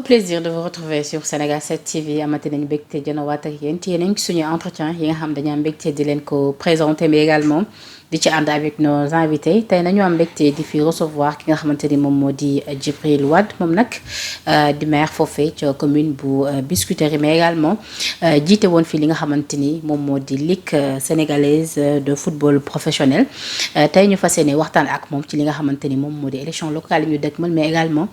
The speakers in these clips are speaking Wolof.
plaisir de vous retrouver sur Sénégal 7 TV amati nañu mbégte jënawaat ak yéen ci yeneen suñu entretien yi nga xam dañu am mbégte di leen ko présenter mais également di ci ànd avec nos invités tey nañu am mbégte di fi recevoir ki nga xamante ni moom moo di Djibril Wade moom nag di maire foofee ca commune bu Biscuiterie mais également jiite woon fii li nga xamante ni moom moo di ligue sénégalaise de football professionnel tey ñu fas yéene waxtaan ak moom ci li nga xamante ni moom moo di élection locale yi ñu dëkkmal mais également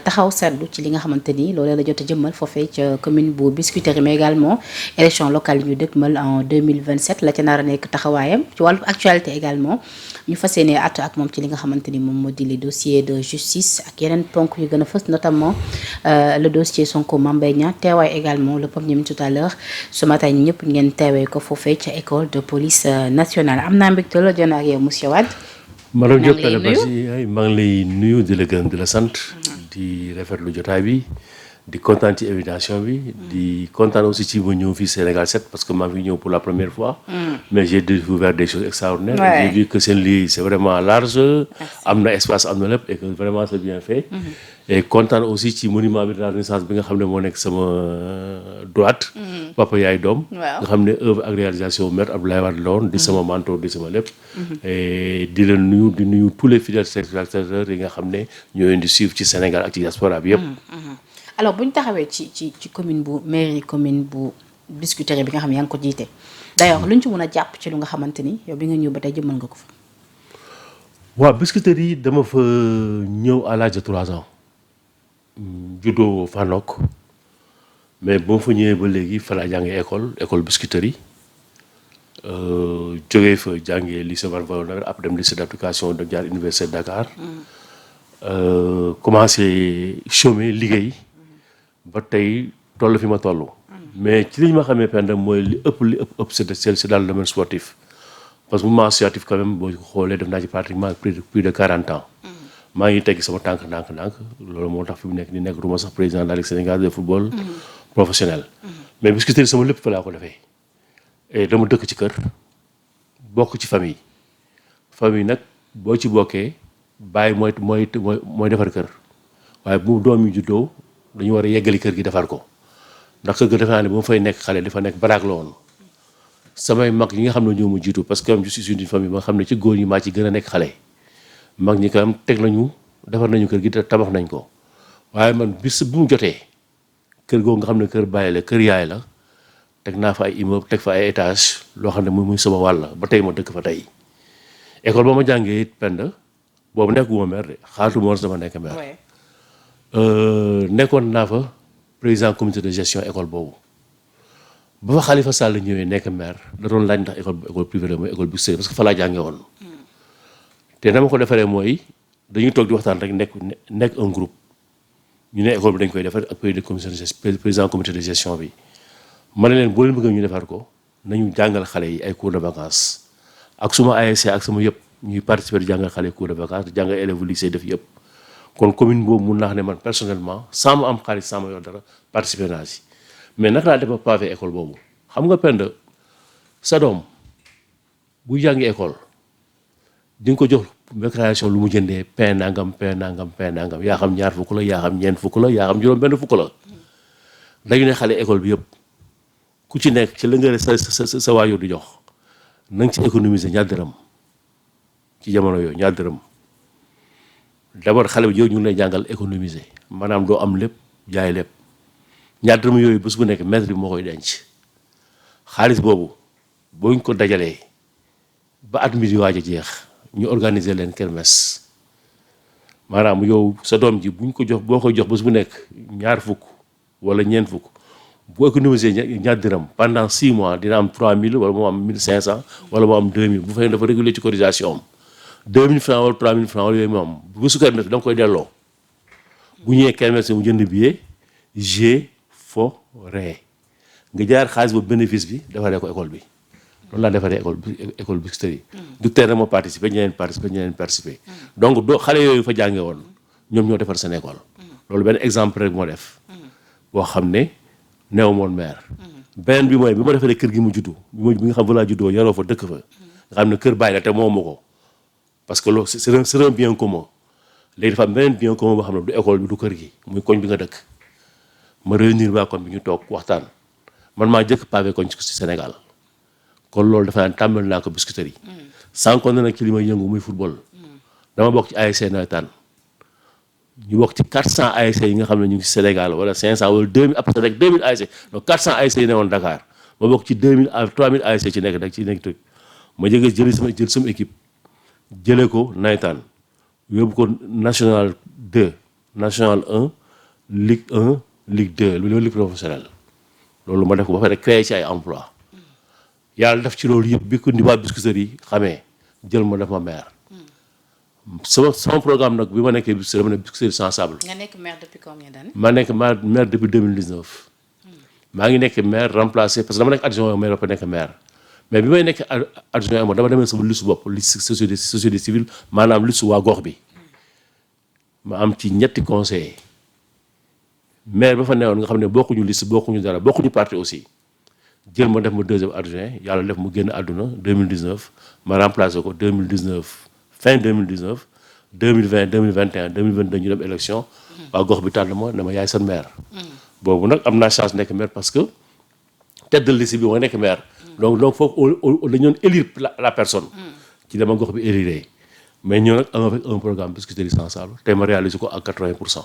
taxaw seetlu ci li nga xamante ni loolee la jot a jëmmal foofee ca commune bu Biscuiterie mais également élection locale yi ñu dëkkmal en 2027 la ca nar a nekk taxawaayam ci wàllu actualité également ñu fas yéene àtt ak moom ci li nga xamante ni moom moo di les dossiers de justice ak yeneen ponk yu gën a fës notamment le dossier Sonko Mame Mbaye Niang teewaay également le premier tout à l'heure ce matin ñëpp ngeen teewee ko foofee ca école de police nationale am naa mbégte la joon ak yow monsieur Wade. madame Diop maa ngi lay nuyu di la gërëm di la sant. di rafetlu jotaay bi di kontaan ci invitation bi. di kontaan aussi ci ma ñëw fii Sénégal 7 parce que maa ngi ñëw pour la première fois. mais j'ai découvert des choses extraordinaires. J'ai vu que seen lii c'est vraiment large. am na espace am na lépp et que vraiment c'est bien fait. et kontaan aussi ci monument bi de la Renaissance bi nga xam ne moo nekk sama droite. papa yaay doom. nga xam ne œuvre ak réalisation maître Abdoulaye Wade la woon di sama mentor di sama lépp. et di leen nuyu di nuyu tous les fidèles téléspectateurs yi nga xam ne ñoo leen di suivre ci Sénégal ak ci diaspora bi yëpp. alors bu ñu taxawee ci commune bu mairie commune bu Biscuiterie bi nga xam ne yaa ngi ko jiite d'ailleurs lu ñu ci mën a jàpp ci lu nga xamante ni yow bi nga ñëw ba tey jëmmal nga ko fa. waaw Biscuiterie yi dama fa ñëw à l'âge de 3 ans. juddoo Fanok mais ba ma fa ñëwee ba léegi fa laa jàngee école Biscuiterie jógee fa jàngee lycée Van Vollenhoven après dem lycée d'application de jaar université de Dakar. commencé chômer liggéey. ba tey toll fi ma toll. mais ci li ñu ma xamee Penda mooy li ëpp c'est dans le domaine sportif parce que mouvement associatif quand même boo xoolee def naa ci pratiquement plus de 40 ans. maa ngi teggi sama tànk ndànk loolu moo tax fi mu nekk ni nekk ruma sax président de la Ligue sénégalaise de football professionnel. mais Biscuiterie sama lépp fa laa ko defee. et dama dëkk ci kër bokk ci famille nag boo ci bokkee bàyyi mooy defar kër waaye bu doom yi juddoo dañu war a yeggali kër gi defar ko ndax kër ga defe naa ne ba ma fay nekk xale dafa nekk baraag la woon samay mag yi nga xam ne ñoo ma jiitu parce que je suis une famille ba nga xam ne ci góor ñi maa ci gën a nekk xale mag ñi kam teg nañu defar nañu kër gi te tabax nañ ko waaye man bis bu mu jotee kër googu nga xam ne kër bàyyi la kër yaay la teg naa fa ay immeuble teg fa ay étage loo xam ne muy sama wàll ba tey ma dëkk fa tey école ba ma jàngee it Penda boobu nekkuma maire de xaatuma woon sama nekk maire. nekkoon naa fa président comité de gestion école boobu ba fa Khalifa Sall ñëwee nekk maire da doon laaj ndax école privée la mooy école Biscuiterie parce que fa laa jàngee woon. te dama ko defaree mooy dañuy toog di waxtaan rek nekk un groupe ñu ne école bi dañ koy defar ak président comité de gestion bi ma ne leen boo leen bëgg ñu defar ko nañu jàngal xale yi ay cours de vacances ak suma ASC ak sama yëpp ñuy participer di jàngal xale yi cours de vacances di jàngal élèves lycée def yëpp kon commune boobu mun naa ne man personnellement sans ma am xaalis sans ma yor dara participer naa si mais naka laa def ba pavé école boobu xam nga Penda sa doom bu jàngi école di nga ko jox mécanisation lu mu jëndee pain nangam yaa xam ñaar fukk la yaa xam ñeent fukk la yaa xam juróom benn fukk la dañu ne xale école bi yëpp ku ci nekk ci la nga sa waajur di jox na nga ci économiser ñaar dërëm ci jamono yooyu ñaar dërëm d'abord xale bi yow ñu ngi lay jàngal économiser maanaam doo am lépp jaay lépp ñaar dërëm yooyu bés bu nekk maître bi moo koy denc xaalis boobu boo ñu ko dajalee ba at mi di waaj a jeex ñu organiser leen kermesse maanaam yow sa doom ji buñ ko jox boo koy jox bés bu nekk ñaar fukk wala ñeent fukk bu économiser ñaar dërëm pendant 6 mois dina am 3000 wala moo am 1500 wala moo am 2000 bu fekkee dafa régulier ci cotisation am 2000 francs wala 3000 francs wala yooyu moom bu bésu kermesse da nga koy delloo bu ñëwee kermesse mu jënd billet jeu fo ree nga jaar xaalis boobu bénéfice bi defaree ko école bi loolu laa defaree école Biscuiterie du teel rek moo participer ñeneen participer donc xale yooyu fa jàngee woon ñoom ñoo defar seen école loolu benn exemple rek moo def boo xam ne neew moon maire beneen bi mooy bi ma defaree kër gi mu juddu bi nga xam fa laa juddoo yaroo fa dëkk fa nga xam ne kër bàyyi la te moomu ko parce que loolu c'est un bien commun léegi dafa am beneen bien commun boo xam ne du école bi du kër gi muy koñ bi nga dëkk ma réunir waa koñ bi ñu toog waxtaan man maa jëkk pavé koñ ci Sénégal kon loolu dafa naan tàmbal naa ko Biscuiterie sans compter nag ci li may yëngu muy football dama bokk ci ASC nawetaan ñu bokk ci 400 ASC yi nga xam ne ñu ngi Sénégal wala 500 wala 2000 après rek 2000 ASC donc 400 ASC yi ne woon Dakar ma bokk ci 2000 à 3000 ASC ci nekk truc ma jël sama équipe jëlee ko nawetaan yóbbu ko national 2 national 1 Ligue 1 Ligue 2 loolu Ligue professionnelle loolu ma def ko ba pare créé ci ay emploi yàlla def ci loolu yëpp bi ko waa Biscuiterie yi xamee jël ma def ma maire sama programme nag bi ma nekkee Biscuiterie dama ne Biscuiterie sans sable. nga nekk maire depuis combien d'années. ma nekk maire depuis 2019 maa ngi nekk maire remplacé parce que dama nekk adjoint maire ba pare nekk maire mais bi may nekk adjoint mo dama demee sama liste bopp liste société civile maanaam liste waa gox bi ma am ci ñetti conseillers maire ba fa newoon nga xam ne bokkuñu liste bokkuñu dara bokkuñu parti aussi jël ma def ma deuxième adjoint yàlla def mu génn àdduna 2019 ma remplacé ko 2019 fin 2019 2020 2021 2022 ñu dem élection waa gox bi tànn ma ne ma yaay seen maire boobu nag am naa chance nekk maire parce que tête de liste bi moo nekk maire donc foofu dañu doon élire la personne ci dama gox bi élire mais ñoo nag avec un programme Biscuiterie sans sable tey ma réaliser ko à 80%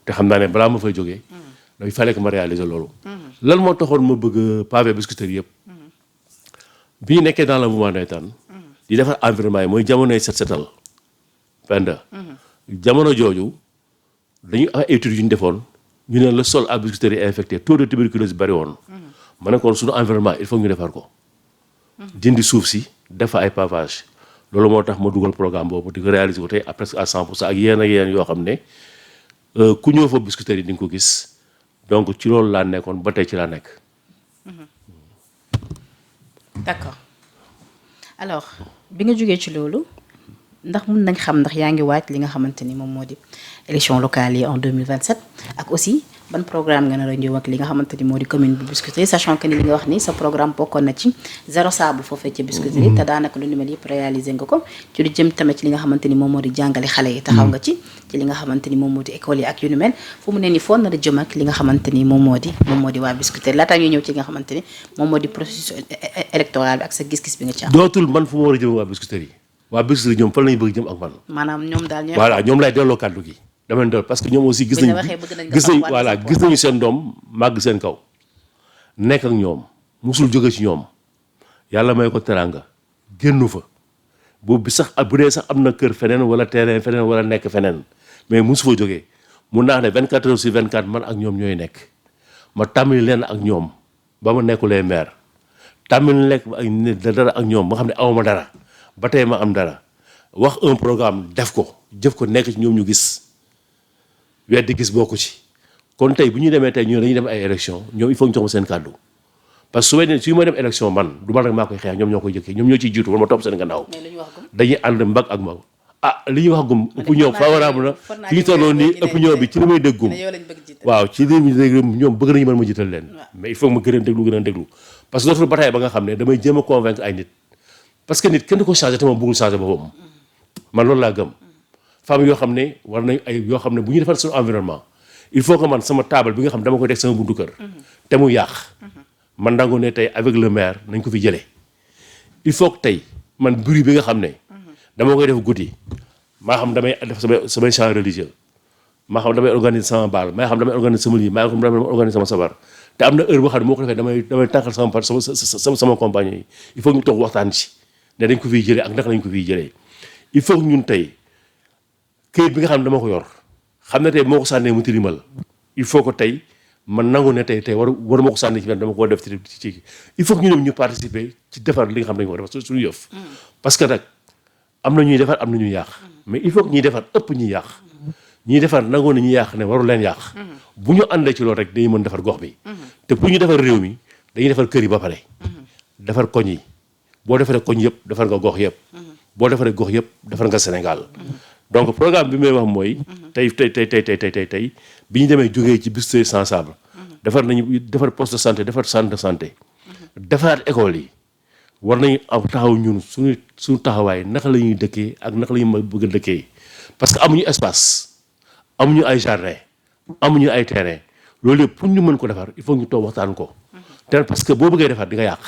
te xam naa ne balaa ma fay jógee il fallait que ma réaliser loolu lan moo taxoon ma bëgg pavé Biscuiterie yëpp bi ñu nekkee dans le mouvement nawetaan di defar environnement yi mooy jamonoy setal penda jamono jooju dañuy am études yu ñu defoon ñu ne le sol à Biscuiterie est infecté taux de tuberculose bari woon ma ne kon suñu environnement il faut ñu defar ko dindi suuf si def ay pavage loolu moo tax ma dugal programme boobu di ko réaliser ko tey à presque à 100% ak yeneen yoo xam ne ku ñëw fa Biscuiterie di nga ko gis donc ci loolu laa nekkoon ba tey ci laa nekk. d'accord alors bi nga jógee ci loolu ndax mun nañ xam ndax yaa ngi waaj li nga xamante ni moom moo di élection locale yi en 2027 ak aussi ban programme nga nar a ñëw ak li nga xamante ni moo di commune bi Biscuiterie sachant que ni li nga wax ni sa programme bokkoon na ci zéro sable foofee ci Biscuiterie te daanaka lu ni mel yëpp réaliser nga ko ci lu jëm tamit ci li nga xamante ni moom moo di jàngale xale yi taxaw nga ci li nga xamante ni moom moo di école yi ak yu ni mel fu mu ne nii foo nar a jëm ak li nga xamante ni moom moo di waa Biscuiterie laataa ñuy ñëw ci li nga xamante ni moom moo di processus électoral bi ak sa gis-gis bi nga ci am. dootul man fu ma war a jëm waa Biscuiterie ñoom fan lañu bëgg jëm ak man. maanaam ñoom daal voilà ñoom lay delloo kàddu gi dama leen doon parce que ñoom aussi gis nañu seen doom màgg seen kaw nekk ak ñoom musul jóge ci ñoom yàlla may ko teraanga génnu fa boobu bi sax bu dee sax am na kër feneen wala terrain feneen wala nekk feneen mais musu fa jógee mun naa ne 24 heures sur 24 man ak ñoom ñooy nekk ma tàmmali leen ak ñoom ba ma nekkulee maire tàmmali lekk dara ak ñoom ma xam ne awma dara ba tey ma am dara wax un programme def ko jëf ko nekk ci ñoom ñu gis weddi gis bokku ci kon tey bu ñu demee tey ñu dañuy dem ay élection ñoom il faut ñu jox ma seen kàddu parce que su ma dem élection man du man rek maa koy xeex ñoom ñoo koy jëkkee ñoom ñoo ciy jiitu wala ma topp seen gannaaw dañuy ànd mbag ak mag li ñuy wax gum opinion favorable na fi ñu tolloon nii opinion bi ci li may déggum waaw ci li muy dégg ñoom bëgg nañu mën ma jiital leen mais il faut ma gën a déglu parce que dootul bataille ba nga xam ne damay jéem a convaincre ay nit parce que nit kenn du ko changé te moom bëggul changé boppam man loolu laa gëm femmes yoo xam ne war nañ ay yoo xam ne bu ñu defar suñu environnement il faut que man sama table bi nga xam ne dama koy teg sama buntu kër te mu yàq man dango ne tey avec le maire nañ ko fi jëlee il faut que tey man bruit bi nga xam ne dama koy def guddi maa xam damay def samay chant religieux maa xam damay organiser sama baal maa xam damay organiser sama lii maa xam damay organiser sama sabar te am na heure boo xam ne moo ko defee damay tànqal sama compagnie yi il faut que ñu toog waxtaan ci ne dañ ko fiy jëlee ak naka lañ ko fiy jëlee il faut que ñun tey këyit bi nga xam ne dama ko yor xam ne tey moo ko sànnee mu tilimal il faut que tey man nangu ne tey war ma ko sànni ci benn dama ko def ci il faut que ñu dem ñu participer ci defar li nga xam ne dañu ko defar suñu yëf parce que nag am na ñuy defar am na ñuy yàq mais il faut que ñuy defar ëpp ñuy yàq ñuy defar nangoo na ñuy yàq ne waru leen yàq bu ñu àndee ci loolu rek dañuy mën defar gox bi te pour ñu defar réew mi dañuy defar kër yi ba pare defar koñ yi boo defaree koñ yëpp defar nga gox yëpp boo defaree gox yëpp defar nga Sénégal donc programme bi may wax mooy tey bi ñu demee jógee ci Biscuiterie sans sable defar poste de santé defar centre de santé defaraat école yi war nañu am taxaw ñun suñu taxawaay naka la ñuy dëkkee ak naka la ñuy bëgg a dëkkee parce que amuñu espace amuñu ay jardin amuñu ay terrain loolu yëpp pour ñu mën ko defar il faut ñu toog waxtaan ko. te parce que boo bëggee defar di nga yàq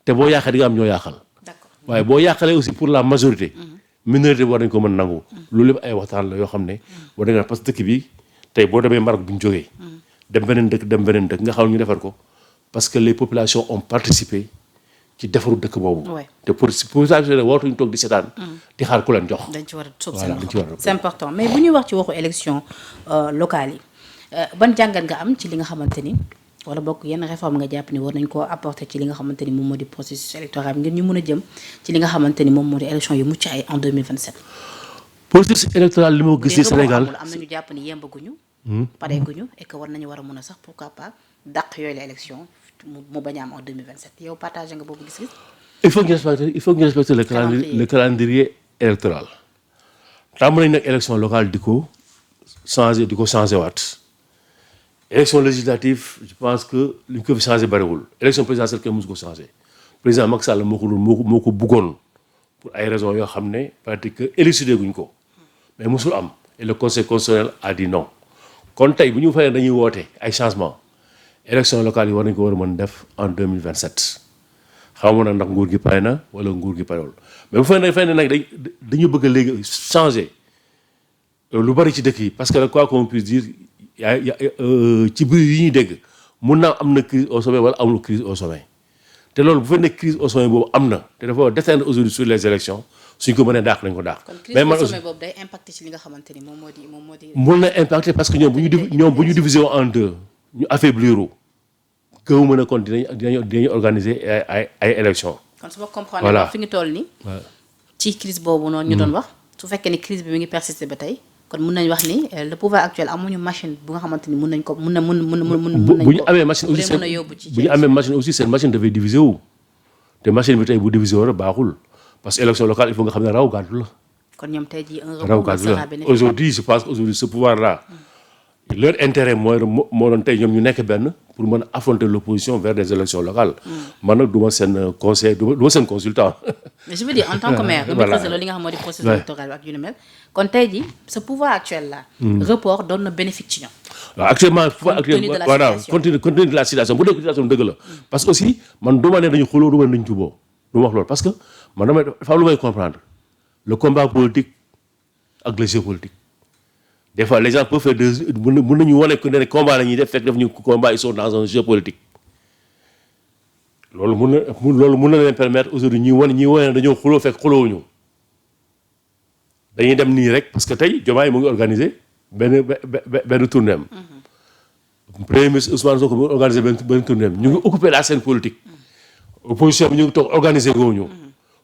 te boo yàqee di nga am ñoo yàqal. d'accord waaye boo yàqalee aussi pour la majorité. minorité bi war nañ ko mën nangu. loolu yëpp ay waxtaan la yoo xam ne. war nañ parce que dëkk bi tey boo demee Maroc bu ñu jógee. dem beneen dëkk nga xam ñu defar ko parce que les populations ont participé ci defaru dëkk boobu. te pour population yi waratuñu toog di seetaan. di xaar ku leen jox. dañ ci war a sóob seen loxo c'est important mais bu ñuy wax ci waxu élection locale yi ban jàngat nga am ci li nga xamante ni wala bokk yenn réforme nga jàpp ni war nañ koo apporter ci li nga xamante ni moom moo di processus électoral ngir ñu mën a jëm ci li nga xamante ni moom moo di élection yu mucc ay en 2027. processus électoral li ma gis ci Sénégal am nañu jàpp ni yembaguñu. pareeguñu et que war nañu war a mën a sax pourquoi pas dàq yooyu la élection mu bañ a am en 2027 yow partagé nga boobu gis-gis. il faut que ñu respecter le calendrier électoral. tàmm nañ nag élection locale di ko changé waat. élection législative je pense que li ñu ko fi changé bariwul élection présidentielle kenn mosu ko changé président Macky Sall moo ko bëggoon pour ay raisons yoo xam ne peut-être que élucidé guñ ko mais mosul am et le conseil constitutionnel a dit non kon tey bu ñu fayee dañuy woote ay changement élection locale yi war nañ ko war a mën def en 2027 xaw ma nag ndax nguur gi pare na wala nguur gi parewul mais bu fay ne nag dañu bëgg a léegi changer lu bari ci dëkk yi parce que quoi qu'on puisse dire ci biir yi ñuy dégg mun naa am na crise au sommet wala amul crise au sommet te loolu bu fa nekk crise au sommet boobu am na te dafa descendre aujourd'hui sur les élections suñ ko mënee dàq nañ ko dàq. mais man aussi kon crise au sommet boobu day impacter ci li nga xamante ni moom moo di. mun na impacter parce que ñoom bu ñu diviser en deux ñu affaiblir gëw mën a kon dinañu organiser ay élections. kon su ma comprendre fi ngi toll nii. ci crise boobu noonu ñu doon wax su fekkee ni crise bi mi ngi persister ba tey. kon mun nañu wax ni le pouvoir actuel amuñu machine bu nga xamante ni mun nañ ko mun bu ñu amee machine aussi bu ñu amee machine aussi seen machine dafay diviser wu te machine bi tey bu diviser wu rek baaxul parce que élection locale il faut nga xam ne raw gàddu la. kon ñoom tey jii un raw gàddu la aujourd'hui je pense que aujourd'hui ce pouvoir là leur intérêt moo doon tey ñoom ñu nekk benn pour mën a affronter l'opposition vers des élections locales. man nag du ma seen conseil du ma seen consultant. mais je veux dire en tant que maire. voilà maîtriser loolu li nga xam moo di processus électoral bi ak yu ni mel. kon tey jii ce pouvoir actuel là. report doon na bénéfice ci ñoom. waaw actuellement pouvoir actuel voilà continue de la situation bu dee situation dëgg la. parce que aussi man du ma ne dañu xuloo du ma ne dañu juboo du ma wax loolu parce que man damay dafa am lu may comprendre le combat politique ak le jeu politique. des fois les gens peuvent faire mën nañu wane que ne combat la ñuy def fekk def ñu combat ils sont dans un jeu politique loolu mun na leen permettre aujourd'hui ñuy wane dañoo xuloo fekk xuloowuñu dañuy dem nii rek parce que tey Diomaye mu ngi organiser benn tournée am. premier ministre Ousmane Sonko mu ngi organiser benn tournée am ñu ngi occuper la scène politique. opposition bi ñu ngi toog organiser gooñu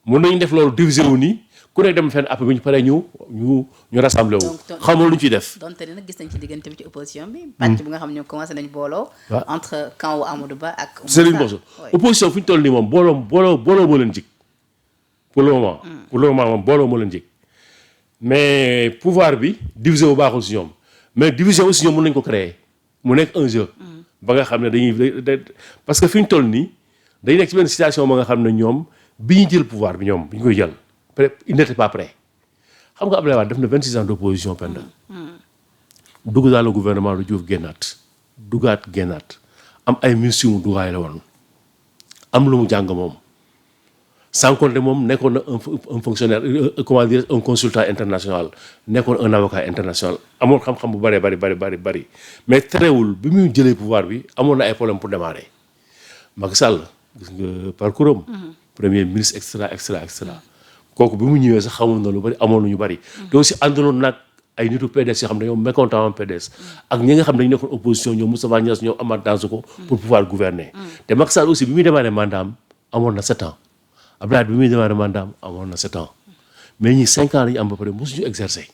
mun nañu def loolu diviser wu nii. ku nekk dem fenn après bi ñu paree ñu rassemblé wu. xamul lu ñu ciy def. donte ne nag gis nañ ci diggante bi ci opposition bi. pàcc bi nga xam ne commencé nañu booloo. entre camp wu Amadou Ba ak. Serigne Bosso opposition fu ñu toll nii moom booloo moo leen jig pour le moment. moom booloo moo leen jig mais pouvoir bi diviser wu baaxul si ñoom mais division aussi ñoom mën nañu ko créer mu nekk un jeu. ba nga xam ne dañuy parce que fi ñu toll nii dañuy nekk ci benn situation ba nga xam ne ñoom bi ñu jël pouvoir bi ñoom bi ñu koy jël. il n'était pas prêt xam nga Abdoulaye Wade def na 26 ans d'opposition penda dugg dans le gouvernement lu Diouf génnaat am ay ministres yu mu dugaay la woon am lu mu jàng moom sans compter moom nekkoon na un fonctionnaire comment dire un consultant international nekkoon un avocat international amoon xam-xam bu bari mais terewul bi muy jëlee pouvoir bi amoon na ay problème pour démarrer Macky Sall gis nga parcours am premier ministre extra kooku bi mu ñëwee sax xamoon na lu bari amoon na ñu bari. te aussi àndaloon nag ay nitu PDS yoo xam ne ñoom mécontent en PDS. ak ñi nga xam ne dañu nekkoon opposition ñoom Moustapha Niasse ñoom Amath Dansokho pour pouvoir gouverner. te Macky Sall aussi bi muy démarré mandat am amoon na 7 ans Abdoulaye bi muy démarré mandat am amoon na 7 ans mais ñi 5 ans la ñu am ba pare mosuñu exercer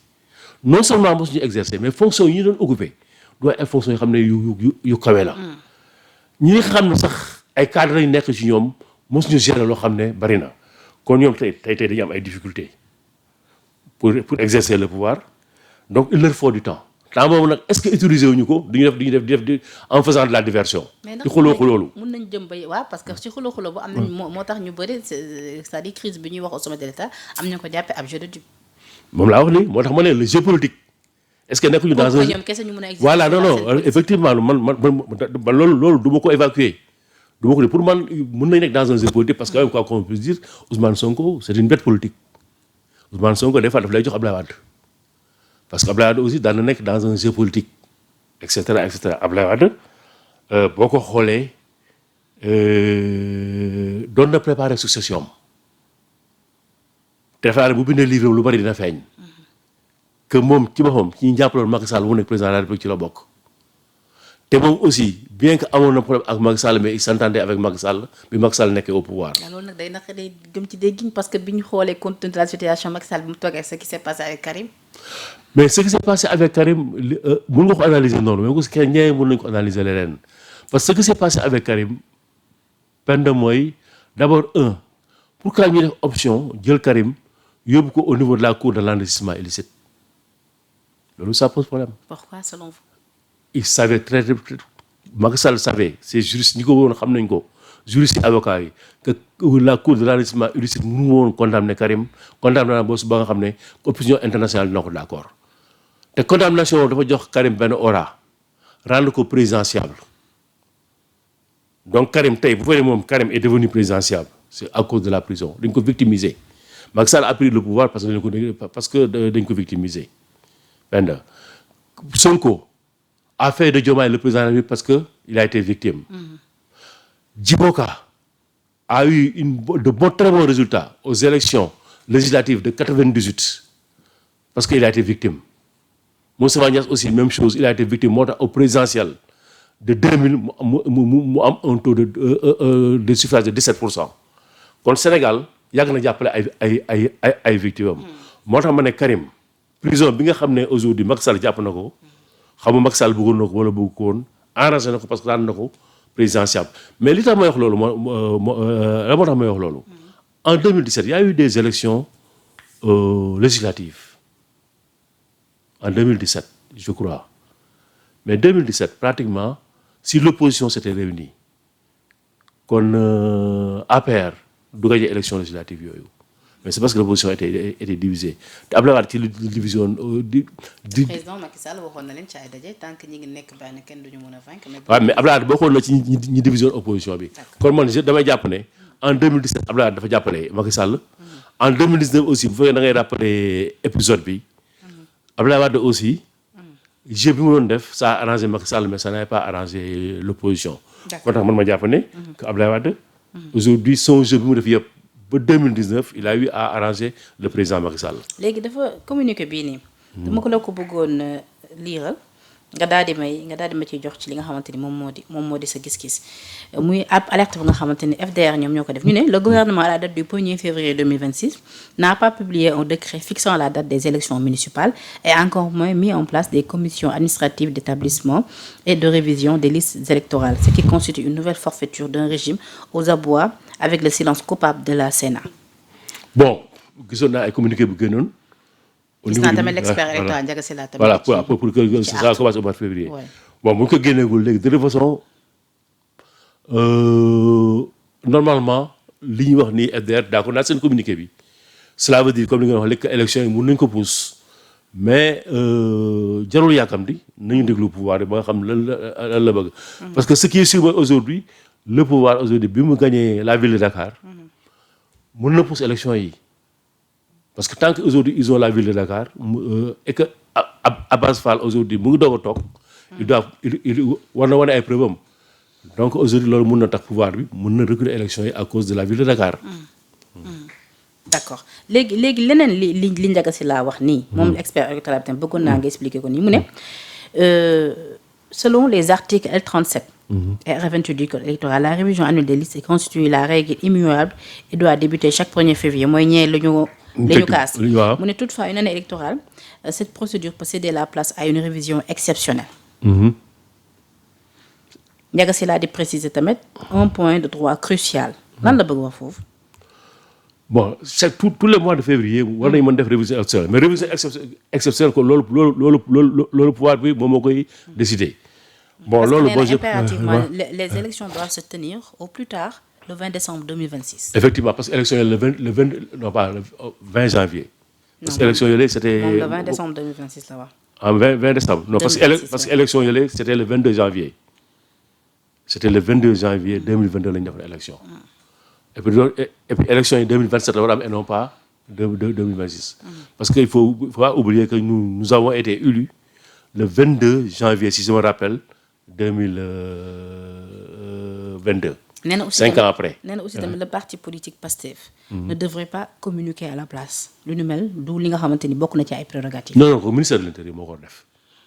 non seulement mosuñu exercer mais fonction yi ñu doon occupé du ay fonctions yoo xam ne yu kawe la. ñi nga xam ne sax ay cadres yu nekk ci ñoom mosuñu gérer loo xam ne bari na. kon ñoom tey dañuy am ay difficultés pour exercer le pouvoir donc il leur faut du temps boobu nag est-ce que utiliser wuñu ko duñu def en faisant de la diversion. ci xuloo mun nañ jëm ba waaw parce que ci xuloo bu am nañ moo tax ñu bëri c'est-à-dire crise bi ñuy wax au sommet de l'État am nañu ko jàppee ab jeu de dupe. moom laa wax nii moo tax ma ne le jeu politique est-ce que nekkuñu dans un ñoom kese ñu mën a exister. voilà non effectivement man loolu du ma ko évacuer du ma ko pour man mën nañ nekk dans un jeu politique parce que même quoi qu'on puisse dire Ousmane Sonko c'est une bête politique Ousmane Sonko des fois daf lay jox Abdoulaye Wade parce que Abdoulaye Wade aussi daan na nekk dans un jeu politique et cetera Abdoulaye Wade boo ko xoolee doon na préparer succession am te defe bu bindee livre lu bari dina feeñ que moom ci boppam ci ñu jàppaloon Macky Sall mu nekk président de la République ci la bokk te moom aussi bien que amoon na problème ak Macky Sall mais il s'entendait avec Macky Sall bi Macky Sall nekkee au pouvoir. loolu nag day gëm ci déggin parce que bi ñu xoolee compte tenu de la situation Macky Sall bi mu toogee ce qui s'est passé avec Karim. mais ce qui s'est passé avec Karim mën nga ko analyser noonu mais aussi kenn ñee mën nañu ko analyser leneen parce que ce qui s'est passé avec Karim peine mooy d'abord pourquoi ñu def option jël Karim yóbbu ko au niveau de la cour de l'enrichissement illicite loolu ça pose problème. Pourquoi selon vous? Il savait très Macky Sall savait ces juristes ñi ko woon xam nañ ko juristes yi avocats yi que la cour de l'enrichissement illicite mënu woon condamner Karim condamné ba nga xam ne opinion internationale dina ko d'accord te condamnation dafa jox Karim benn aura rendre ko présidentiable donc Karim tey bu fekkee moom Karim est devenu présidentiable c'est à cause de la prison dañ ko victimiser Macky Sall a pris le pouvoir parce que dañ ko victimiser benn Sonko a fait de Diomaye le président de la République parce que il a été victime. Djiboka a eu très bons résultats aux élections législatives de 98 parce qu'il a été victime. Moustapha Niasse aussi même chose, il a été victime moo tax au présidentiel de 2000 mu am un taux de suffrage de 17%. kon Sénégal yàgg na jàppale ay victimes moo tax ma ne Karim prison bi nga xam ne aujourd'hui Macky Sall jàpp na ko. xam nga Macky Sall bëggoon na ko wala bëgg ko woon arrangé na ko parce que daan na ko présidentiable mais li tax may wax loolu la moo tax may wax loolu en 2017 il y a eu des élections législatives en 2017 je crois mais 2017 pratiquement si l'opposition s'était réunie kon APR du gagné élection législative yooyu mais c'est parce que l'opposition était divisée te Abdoulaye Wade ci division président Macky Sall waxoon na leen ci ay daje tant que ñi ngi nekk benn kenn duñu mën a vaincre. waaw mais Abdoulaye Wade bokkoon na ci ñi division opposition bi. kon man damay jàpp ne en 2017 Abdoulaye Wade dafa jàppale Macky Sall. en 2019 aussi bu fekkee da ngay rappeler épisode bi. Abdoulaye Wade aussi. jeu bi mu doon def ça a arrangé Macky Sall mais ça n'avait pas arrangé l'opposition. moo tax man ma jàpp ne. que Abdoulaye Wade. aujourd'hui son jeu bi mu def yëpp. ba 2019 il a eu à arranger le président Macky Sall. léegi dafa communiqué bii nii. dama ko la ko bëggoon liiral nga daal di ma ciy jox ci li nga xamante ni moom moo di sa gis-gis muy alerte bu nga xamante ni FDR ñoom ñoo ko def ñu ne le gouvernement à la date du 1er février 2026 n'a pas publié un décret fixant la date des élections municipales et encore moins mis en place des commissions administratives d'établissement et de révision des listes électorales, ce qui constitue une nouvelle forfaiture d'un régime aux abois avec le silence coupable de la Sénat. Bon, gisoon naa ay communiqué bu génnoon. gis naa tamit l'expert électoral Ndiaga Sylla tamit. voilà pour que ça commence au mois de février. Ouais. Bon bu ñu ko génneegul léegi de toute façon normalement li ñuy wax ni FDR d'accord naa seen communiqué bi cela veut dire comme li nga wax léegi élection yi mën nañu ko pousse mais jarul yàkkamti nañu déglu pouvoir bi ba nga xam lan la bëgg. parce que ce qui est sûr aujourd'hui le pouvoir aujourd'hui bi mu gagné la ville de Dakar mën na pousse élection yi. Parce que tant qu'aujourd'hui ils ont la ville de Dakar et que Abbas Fall aujourd'hui mu ngi doog a toog il war na wane ay preuves am donc aujourd'hui loolu mën na tax pouvoir bi mën na reculer élection yi à cause de la ville de Dakar. D'accord léegi leneen li Ndiaga Sylla wax nii. moom expert électoral bi tamit bëggoon naa nga expliquer ko nii mu ne selon les articles L37 et R28 du code électoral la révision annuelle des listes constitue la règle immuable et doit débuter chaque 1er février mooy ñee la ñu kaas mu ne toutefois une année électorale cette procédure peut céder la place à une révision exceptionnelle. Ndiaga Sylla di préciser tamit un point de droit crucial lan la bëgg wax foofu. bon c'est tous les mois de février war nañu mën def révision exceptionnelle mais révision exceptionnelle ko loolu pouvoir bi moom moo koy décider. bon loolu boo impérativement les élections doivent se tenir au plus tard le 20 décembre 2026. Effectivement parce que élection yi le 20 janvier. parce que élection yooyu c'était le 20 décembre 2026 la wax. en 20 décembre. Non, parce que 2026, parce que élection yële c'était le 22 janvier. C'était le 22 janvier 2022 la ñu defoon élection. Et puis élection yi 2027 la war a am et non pas 2026. Parce que il faut pas oublier que nous avons été élus le 22 janvier, si je me rappelle, 2022. nee na aussi 5 ans après. nee na aussi tamit le parti politique Pastef ne devrait pas communiquer à la place lu nu mel du li nga xamante ni bokk na ci ay prérogatives. Non, ko ministère de l'intérieur moo ko def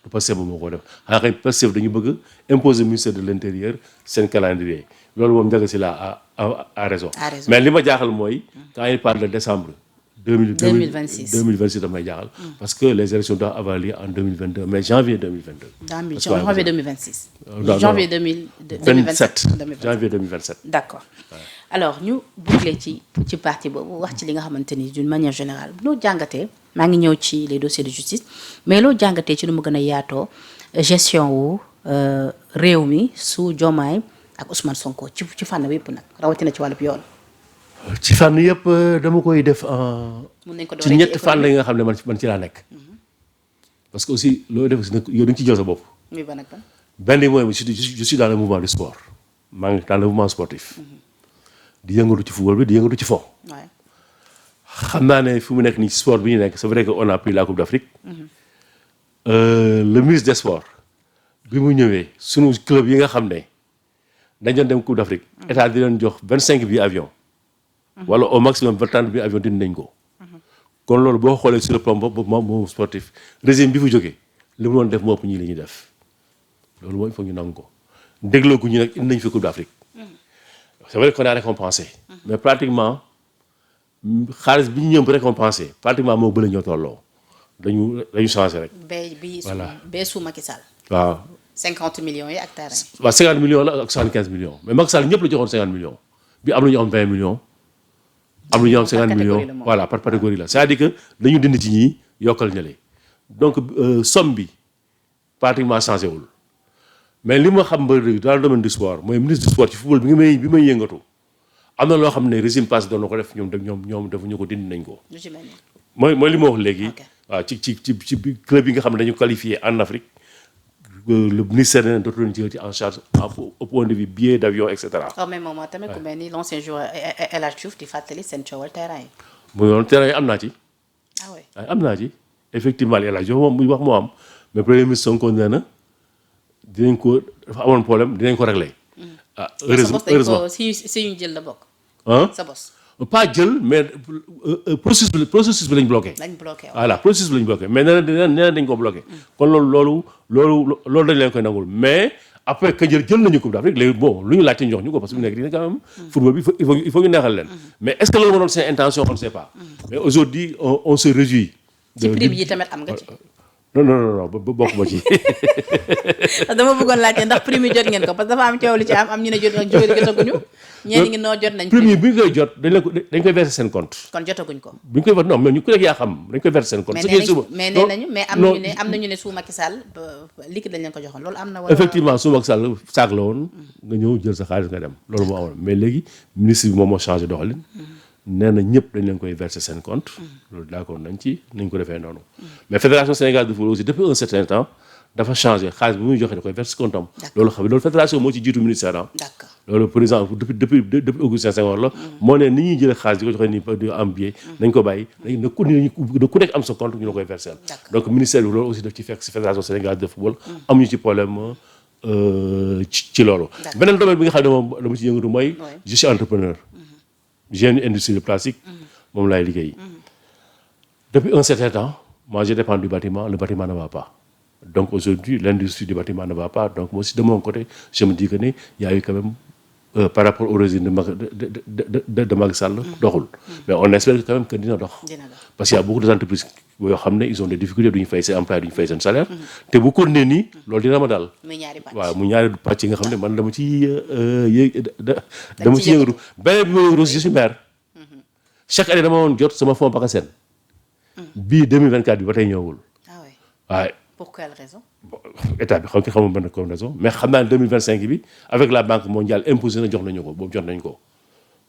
du Pastef moo ko def xanaa kay Pastef dañu bëgg imposer ministère de l'intérieur seen calendrier loolu moom Ndiaga Sylla a raison. A raison. Mais li ma jaaxal mooy quand il parle de décembre 2026 2026 damay jaaxal parce que les élections doivent avoir lieu en 2022 mais janvier 2022. janvier 2026. non. janvier 2027. janvier 2027. D'accord. Alors ñu boucler ci partie boobu wax ci li nga xamante ni d'une manière générale loo jàngatee maa ngi ñëw ci les dossiers de justice mais loo jàngatee ci nu mu gën a yaatoo gestion wu réew mi su Diomaye ak Ousmane Sonko ci fànn yëpp nag rawatina ci wàllub yoon. ci fànn yëpp dama koy def mun nañ ko ci ñetti fànn yi nga xam ne man ci laa nekk. parce que aussi loo def si nag yow da nga ci jël sa bopp. muy ban ak ban. benn bi mooy je suis dans le mouvement du sport maa ngi dans le mouvement sportif. di yëngatu ci football bi di yëngatu ci fo. xam naa ne fi mu nekk nii ci sport bi ñu nekk c'est vrai que on a pris la Coupe d'Afrique. Le ministre des sports bi mu ñëwee sunu club yi nga xam ne dañ doon dem Coupe d'Afrique. état di leen jox 25 billets avion. wala au maximum 30 billets avion dindi nañ ko. kon loolu boo xoolee sur le plan moom sportif régime bi fu jógee li mu doon def moo ëpp ñii li ñuy def loolu mooy il faut ñu nangu ko dégloo gu ñu nag indi nañ fi Coupe d'Afrique. C'est vrai qu'on a récompensé. Mais pratiquement xaalis bi ñu ñëw récompensé pratiquement moo bële ñoo tolloo dañu changé rek. voilà bee su Macky Sall. waaw 50 millions yi ak terrain. waaw 50 millions la ak 75 millions mais Macky Sall ñëpp la joxoon 50 millions bi am na ñu am 20 millions. am na ñu am 50 millions voilà par catégorie la c'est-à-dire que dañu dindi ci ñii yokkal ñële donc somme bi pratiquement changé wul. mais li ma xam ba dans le domaine du sport mooy ministre du sport ci football bi may yëngatu am na loo xam ne régime passé doon na ko def ñoom defuñu ko dindi nañ ko. mooy li ma wax léegi. waaw ci club yi nga xam ne dañu qualifié en Afrique le ministère ne dootu leen jël ci en charge au point de vue billet d'avion et cetera. au même moment tamit ku mel ni l'ancien joueur El Hadj Diouf di fàttali seen coowal terrain yi. muy woon terrain yi am naa ci. ah oui am naa ci effectivement El Hadj Diouf moom muy wax moo am mais premier ministre Sonko nee na dinañ ko dafa amoon problème dinañ ko régler. heureusement si ñu jël la bokk. sa bos. pas jël mais processus bi lañ bloqué. Voilà processus bi lañ bloqué mais nee na dañ ko bloqué. kon loolu dañ leen koy nangul mais après que jël nañu Coupe d'Afrique léegi bon lu ñu laajte ñu jox ñu ko parce que bu nekk dina quand même. football bi il faut ñu neexal leen. mais est-ce que loolu moo doon seen intention on ne sait pas. mais aujourd'hui on se réjouit. ci prime yi tamit am nga ci. non bokkuma ci. dama bëggoon laajte ndax prime yi jot ngeen ko parce que dafa am coow lu ci am ñu ne jotaguñu. ñenn ñi noo jot nañ. prime yi bu ñu koy jot dañ koy verser seen compte. kon jotaguñ ko. bu ñu koy verser non mais ñu ku nekk yaa xam dañ koy verser seen compte. mais nee nañu mais am nañu ne sous Macky Sall liquide lañ leen ko joxoon loolu am na. effectivement sous Macky Sall saag la woon nga ñëw jël sa xaalis nga dem loolu moo amoon mais léegi ministre bi moom moo changé doxalin. nee na ñëpp dañ leen koy verser seen compte. loolu d'accord nañ ko defee noonu. mais fédération sénégalaise de football aussi depuis un certain temps dafa changé xaalis bi muy joxe da koy verser compte am. loolu xam loolu fédération moo ci jiitu ministère am. d'accord loolu président depuis Augustin Senghor la. moo ne ni ñuy jëlee xaalis di ko joxe nii di am billet. nañ ko bàyyi na ku nekk am sa compte ñu la koy verser. donc ministère bi loolu aussi daf ci fekk si fédération sénégalaise de football. amuñu ci problème ci loolu. beneen domaine bi nga xam ne moom dama ci yëngatu mooy. je suis entrepreneur. j'ai une industrie de plastique. moom laay liggéey. depuis un certain temps moi je dépends du bâtiment le bâtiment ne va pas. Donc aujourd'hui, l'industrie du bâtiment ne va pas. Donc moi aussi, de mon côté, je me dis qu'il y a eu quand même, par rapport au régime de Macky Sall, doxul. Mais on espère quand même que dina dox. Parce qu'il y a beaucoup d'entreprises qui ils ont des difficultés duñu fay seen employés duñu fay seen salaire. te bu continuer nii loolu dina ma dal. waaw mu ñaari pàcc yi nga xam ne man dama ci yëngatu. beneen bi ma yëngatu je suis maire. chaque année dama woon jot sama fonds PACASEN. bii 2024 bi ba tey ñëwul. waaye. Pour quelle raison? État bi xamul benn comme raison mais xam naa ne 2025 bi avec la banque mondiale imposé na jox nañu ko boobu jot nañ ko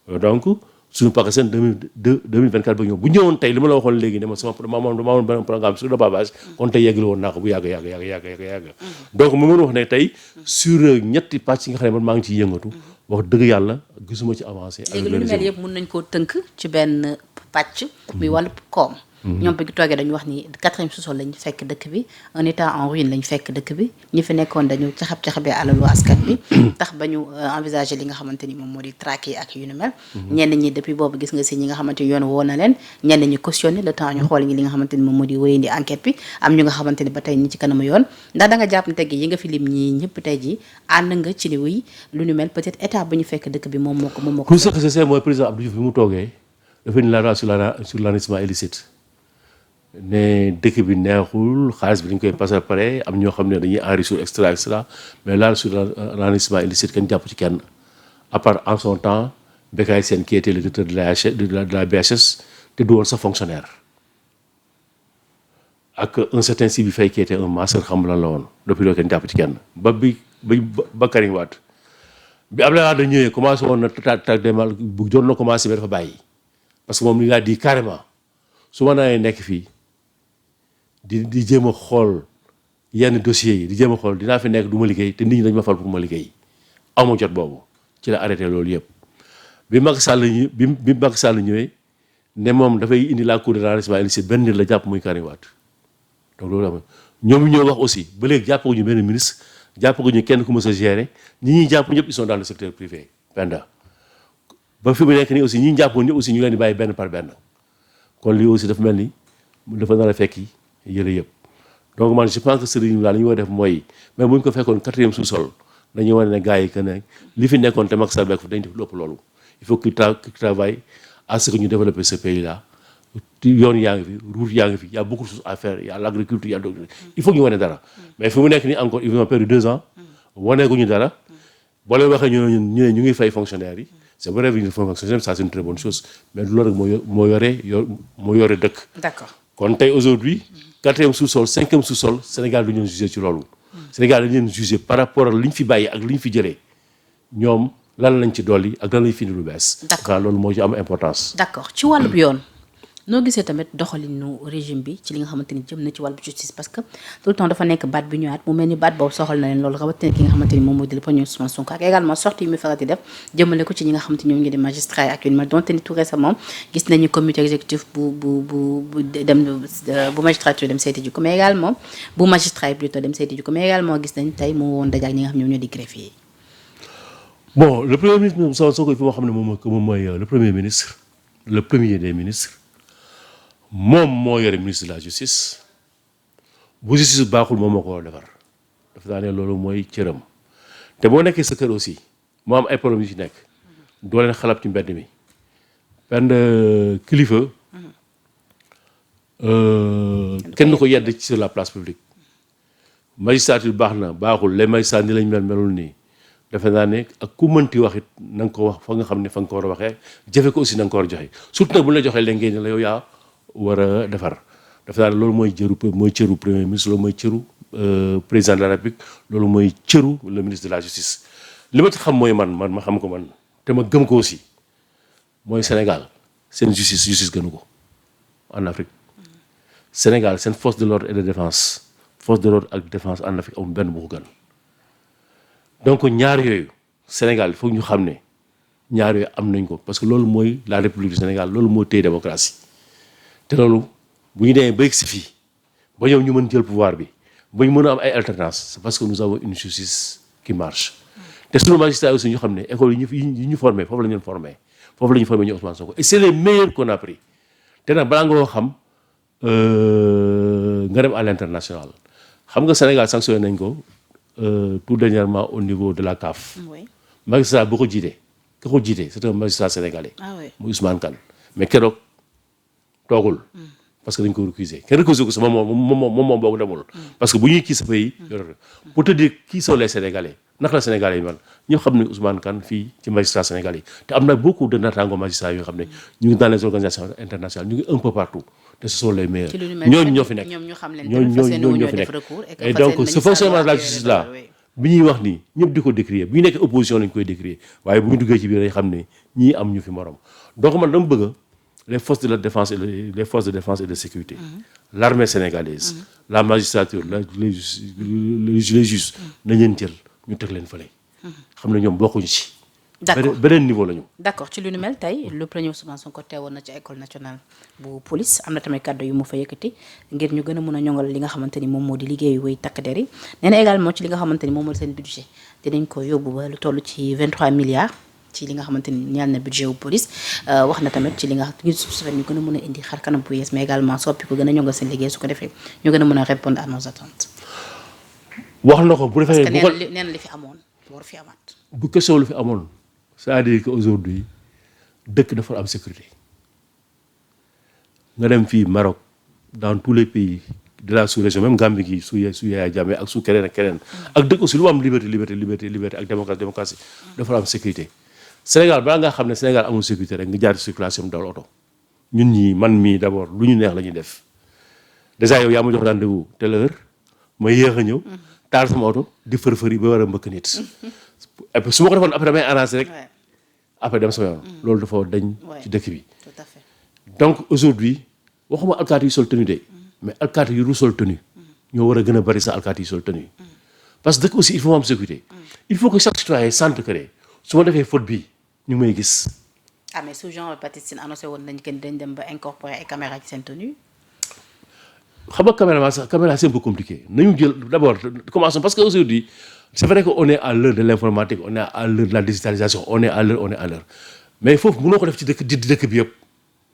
donc suñu PACASEN 2024 ba ñëw bu ñëwoon tey li ma la waxoon léegi ne ma dama amoon benn programme sur le pavage kon tey yeggali woon naa ko bu yàgg donc mu mën wax ne tey sur ñetti pàcc yi nga xam ne man maa ngi ciy yëngatu wax dëgg yàlla gisuma ci avancé. léegi lu mel yëpp mën nañ koo tënk ci benn pàcc muy wàllu koom. ñoom bi toogee dañu wax ni 4e sous-sol lañ fekk dëkk bi un état en ruine lañ fekk dëkk bi ñi fi nekkoon dañu caxab-caxabee alalu askan bi tax ba ñu envisager li nga xamante ni moom moo di traquer ak yu ni mel ñenn ñi depuis boobu gis nga si ñi nga xamante ni yoon woo na leen ñenn ñi cautionné le temps ñu xool ñi li nga xamante ni moom moo di wéyandi enquête bi am ñu nga xamante ni ba tey ñi ci kanamu yoon ndax da nga jàpp ne tey yi nga fi lim ñi ñëpp tey ji ànd nga ci ni wuy lu ni mel peut-être état bu ñu fekk dëkk bi moom moo ko tout ce que je sais mooy président Abdou Diouf bi mu toogee dafa ni la loi sur l'enrichissement illicite ne dëkk bi neexul xaalis bi dañ koy passer pare am ñoo xam ne dañuy enrichir extra mais là sur l'enrichissement illicite kenn jàpp ci kenn à part en son temps Bécaye Sène qui était le directeur de la BHS te du woon sa fonctionnaire ak un certain Sibi Faye qui était un master xam lan la woon depuis loolu kenn jàpp ci kenn ba Karim Wade bi Abdoulaye Wade ñëwee commencé woon na tak demal bu jot na commencé mais dafa bàyyi parce que moom li laa di carrément su ma nee nekk fii di jéem a xool yenn dossiers yi di jéem a xool dinaa fi nekk du ma liggéey te nit ñi dañu ma fal pour ma liggéey amu jot boobu ci la arrêté loolu yëpp bi Macky Sall ñëwee ne moom dafay indi la cour de l'enrichissement illicite benn nit la jàpp muy Karim Wade donc loolu am ñoom ñoo wax aussi ba léegi jàppaguñu benn ministre jàppaguñu kenn ku mës a gérer ñi ñuy jàpp ñëpp ils sont dans le secteur privé penda ba fi mu nekk nii aussi ñi ñu jàppoon ñëpp aussi ñu leen di bàyyi benn par benn kon lii aussi dafa mel ni dafa nar a fekki yële yëpp donc man je pense que sëriñ la li ñu war a def mooy mais bu ñu ko fekkoon 4e sous-sol dañuy wane ne gars yi que ne li fi nekkoon te Macky Sall bekk fa dañ def lépp loolu il faut qu'il travaille à ce que ñu développer ce pays là yoon yaa ngi fi route yaa ngi fi y a beaucoup de choses à faire y a l'agriculture y a d'autres il faut que ñu wane dara mais fi mu nekk nii encore ils ont perdu 2 ans waneeguñu dara boo leen waxee ñu ne ñu ngi fay fonctionnaires yi c'est vrai que ñu fonctionnaire ça c'est une très bonne chose mais loolu rek moo yore dëkk. D'accord. kon tey aujourd'hui 4e sous-sol 5e sous-sol Sénégal du ñu jugé ci loolu Sénégal dañu leen jugé par rapport ak li ñu fi bàyyi ak li ñu fi jëlee ñoom lan lañ ci dolli ak lan lañ fi indi lu bees. d'accord loolu moo ci am importance. d'accord ci wàllub yoon noo gisee tamit doxalinu régime bi ci li nga xamante ni jëm na ci wàllu justice parce que tout le temps dafa nekk baat bi ñëwaat mu mel ni baat boobu soxal na leen loolu rawatina ki nga xamante ni moom moo di le premier Ousmane Sonko ak également sortie yi muy faral di def jëmale ko ci ñi nga xamante ni ñoom ngi di magistrat ak yu mel donte ni tout récemment gis nañu comité exécutif bu magistrature dem seeti ji ko mais également bu magistrat yi plutôt dem seeti ji ko mais également gis nañ tey mu woon dajaak ñi nga xam ñoom ñoo di greffier yi. Bon, le premier ministre Ousmane Sonko il faut xam ne moom mooy le premier ministre le premier des ministres moom moo yore ministre de la justice bu justice baaxul moom moo ko war a defar dafa naa ne loolu mooy cëram te boo nekkee sa kër aussi moo am ay problème yu ci nekk doo leen xalab ci mbedd mi benn kilifa kenn du ko yedd ci sur la place publique magistrature baax na baaxul les magistrats ni lañ melul nii defe naa ne ak ku mënti wax it na nga ko wax fa nga xam ne fa nga ko war a waxee jafe ko aussi na nga ko war a joxe surtout nag bu ñu la joxee léegi ne la yow yaa war a defar defe naa ne loolu mooy cëru premier ministre loolu mooy cëru président de la république loolu mooy cëru le ministre de la justice li ma ci xam mooy man ma xam ko man te ma gëm ko aussi mooy Sénégal seen justice gënu ko en Afrique Sénégal seen force de l'ordre et de défense force de l'ordre ak défense en Afrique amul benn bu ko gën donc ñaar yooyu Sénégal foog ñu xam ne ñaar yooyu am nañ ko parce que loolu mooy la République du Sénégal loolu moo téye démocratie te loolu bu ñu demee ba yegg si fii ba ñëw ñu mën jël pouvoir bi ba ñu mën a am ay alternance c'est parce que nous avons une justice qui marche te suñu magistrat aussi ñu xam ne école yi ñu formé foofu la ñu formé ñu Ousmane Sonko et c'est les meilleurs qu'on a pris te nag balaa nga koo xam nga dem à l'international xam nga Sénégal sanctionné nañ ko tout dernièrement au niveau de la CAF. Oui. Magistrat boo ko jiitee ka ko jiitee c'est un magistrat sénégalais. Ah oui. Muy Ousmane Kane mais keroog toogul. parce que dañ ko récuser kenn récuser ko sama moom boo ko demul. parce que bu ñuy kii sa pays. pour te dire qui sont les sénégalais naka la sénégalais yi man ñëpp xam ne Ousmane Kane fii ci magistrat sénégalais yi te am na beaucoup de naataango magistrats yoo xam ne ñu ngi dans les organisations internationales ñu ngi un peu partout. te ce sont les meilleurs ñooñu ñoo fi nekk ñooñu ñoo fi nekk et donc ce fonctionnement de la justice là bi ñuy wax nii ñëpp di ko décrier bu ñu nekkee opposition lañ koy décrier waaye bu ñu duggee ci biir dañ xam ne ñii am ñu fi morom donc man dama bëgg les forces de la défense et les forces de défense et de sécurité l'armée sénégalaise la magistrature les juges nañ leen jël ñu teg leen fële xam ne ñoom bokkuñu ci d'accord beneen niveau lañu. d'accord ci lu nu mel tey le premier Ousmane Sonko teewoon na ci école nationale bu police am na tamit kàddu yu mu fa yëkkati ngir ñu gën a mën a ñoŋal li nga xamante ni moom moo di liggéeyu way takk der yi nee na également ci li nga xamante ni moom moo di seen budget dinañ ko yóbbu ba lu toll ci 23 milliards ci li nga xamante ni ñaan na budget wu police wax na tamit ci li nga ngir su ñu gën a mën a indi xar kanam bu yees mais également soppi ko gën a ñoŋal seen liggéey su ko defee ñu gën a mën a répondre à nos attentes. wax na ko bu defee parce que nee na li fi amoon war fi amaat. bu question lu fi amoon. c'est-à-dire que aujourd'hui dëkk dafa am sécurité nga dem fii Maroc dans tous les pays de la sous-région même Gambie gi su Yaya Jammeh ak su keneen ak keneen ak dëkk aussi lu am liberté ak démocratie dafa am sécurité Sénégal balaa nga xam ne Sénégal amul sécurité rek nga jaar circulation dawal oto ñun ñii man mii d'abord lu ñu neex la ñuy def déjà yow yaa ma jox rendez-vous telle heure ma yéex a ñëw taal sama oto di fër-fër yi ba war a mbëkk nit et puis su ma ko defoon après damay arrangé rek après dem sama yoon loolu dafa dañ ci dëkk bi tout à fait. donc aujourd'hui waxuma alkaati yu sol tenue de mais alkaati yu dul sol tenue ñoo war a gën a bari sax alkaati yu sol tenue parce que dëkk aussi il faut am sécurité il faut que chaque citoyen sente que su ma defee faute bi ñu ngi may gis. ah mais sous Jean Baptiste Tine annoncé woon nañ kenn dañ dem ba incorporer ay caméra ci seen tenue. xam nga caméra sax caméra c'est un peu compliqué nañu jël d'abord commençons parce que aujourd'hui c'est vrai que on est à l'heure de l'informatique on est à l'heure de la digitalisation on est à l'heure mais foofu mënoo ko def ci dëkk bi yëpp.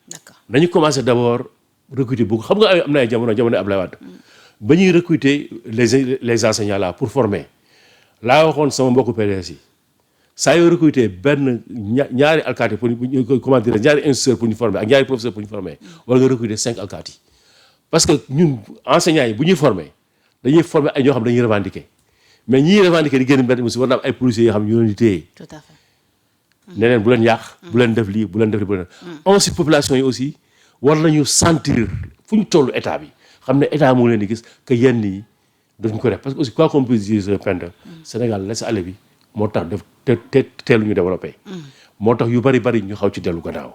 d'accord nañu commencer d'abord recruter bu xam nga am na ay jamono Abdoulaye Wade ba ñuy recruter les enseignants là pour former laa waxoon sama mbokku PDS yi saa yoo recruter benn ñaari alkaati pour comment dire ñaari instituteurs pour ñu former ak ñaari professeurs pour ñu former wala nga recruter 5 alkaati parce que ñun enseignants yi bu ñuy former dañuy former ay ñoo xam dañuy revendiquer mais ñii revendiquer di génn benn aussi war na am ay policiers yoo xam ne ñu leen di téye. tout à fait. ne leen bu leen yàq. bu leen def lii bu leen def lii bu leen. ensuite population yi aussi war nañu sentir fu ñu toll état bi xam ne état moo leen di gis que yenn yi dañ ko def parce que aussi quoi qu'on puisse dire Penda Sénégal laisser-aller bi moo tax def teelu ñu développé. moo tax yu bari ñu xaw ci dellu gannaaw.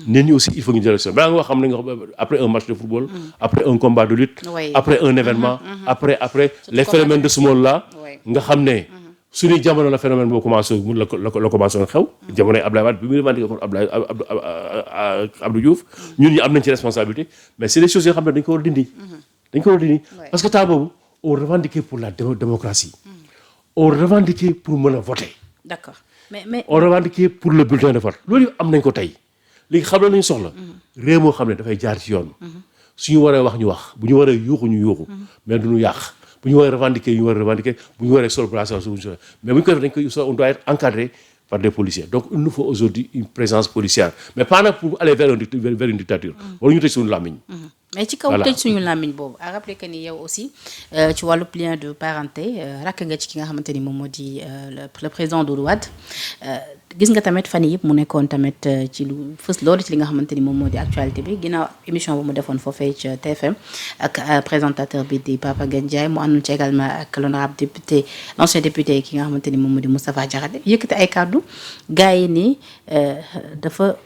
nit ñi aussi il faut ñu dellu si balaa nga xam ne nga après un match de football. après un combat de lutte. après un événement. après les phénomènes de ce monde là. nga xam ne suñuy jamono la phénomène boo commencé la commencé woon xew. jamonoy Abdoulaye Wade bi muy revendiqué kon Abdou Diouf. ñun ñi am nañ ci responsabilité mais c'est des choses yoo xam ne dañ ko war a dindi. parce que temps boobu on revendiquait pour la démocratie. on revendiquait pour mën a voter. d'accord mais on revendiquait pour le bulletin de vote loolu am nañ ko tey. léegi xam nañu soxla réew moo xam ne dafay jaar ci yoon suñu waree wax ñu wax bu ñu waree yuuxu ñu yuuxu mais du ñu yàq bu ñu waree revendiquer ñu war a revendiquer bu ñu waree sol place suñu mais bu ñu ko def dañ koy on doit être encadré par des policiers donc il nous faut aujourd'hui une présence policière mais pas nag pour aller vers une dictature wala ñu tëj suñu làmmiñ mais ci kaw tëj suñu làmmiñ boobu à rappeler que ni yow aussi ci wàllu lien de parenté rakk nga ci ki nga xamante ni moom moo di le président Doudou Wade gis nga tamit fan yii yëpp mu nekkoon tamit ci lu fës loolu ci li nga xamante ni moom moo di actualité bi ginnaaw émission bu mu defoon foofee ci TFM ak présentateur bi di Papa Ngagne Ndiaye mu àndoon ci également ak l'honorable député l'ancien député ki nga xamante ni moom moo di Moustapha Diakhaté yëkkati ay kàddu gars yi ni dafa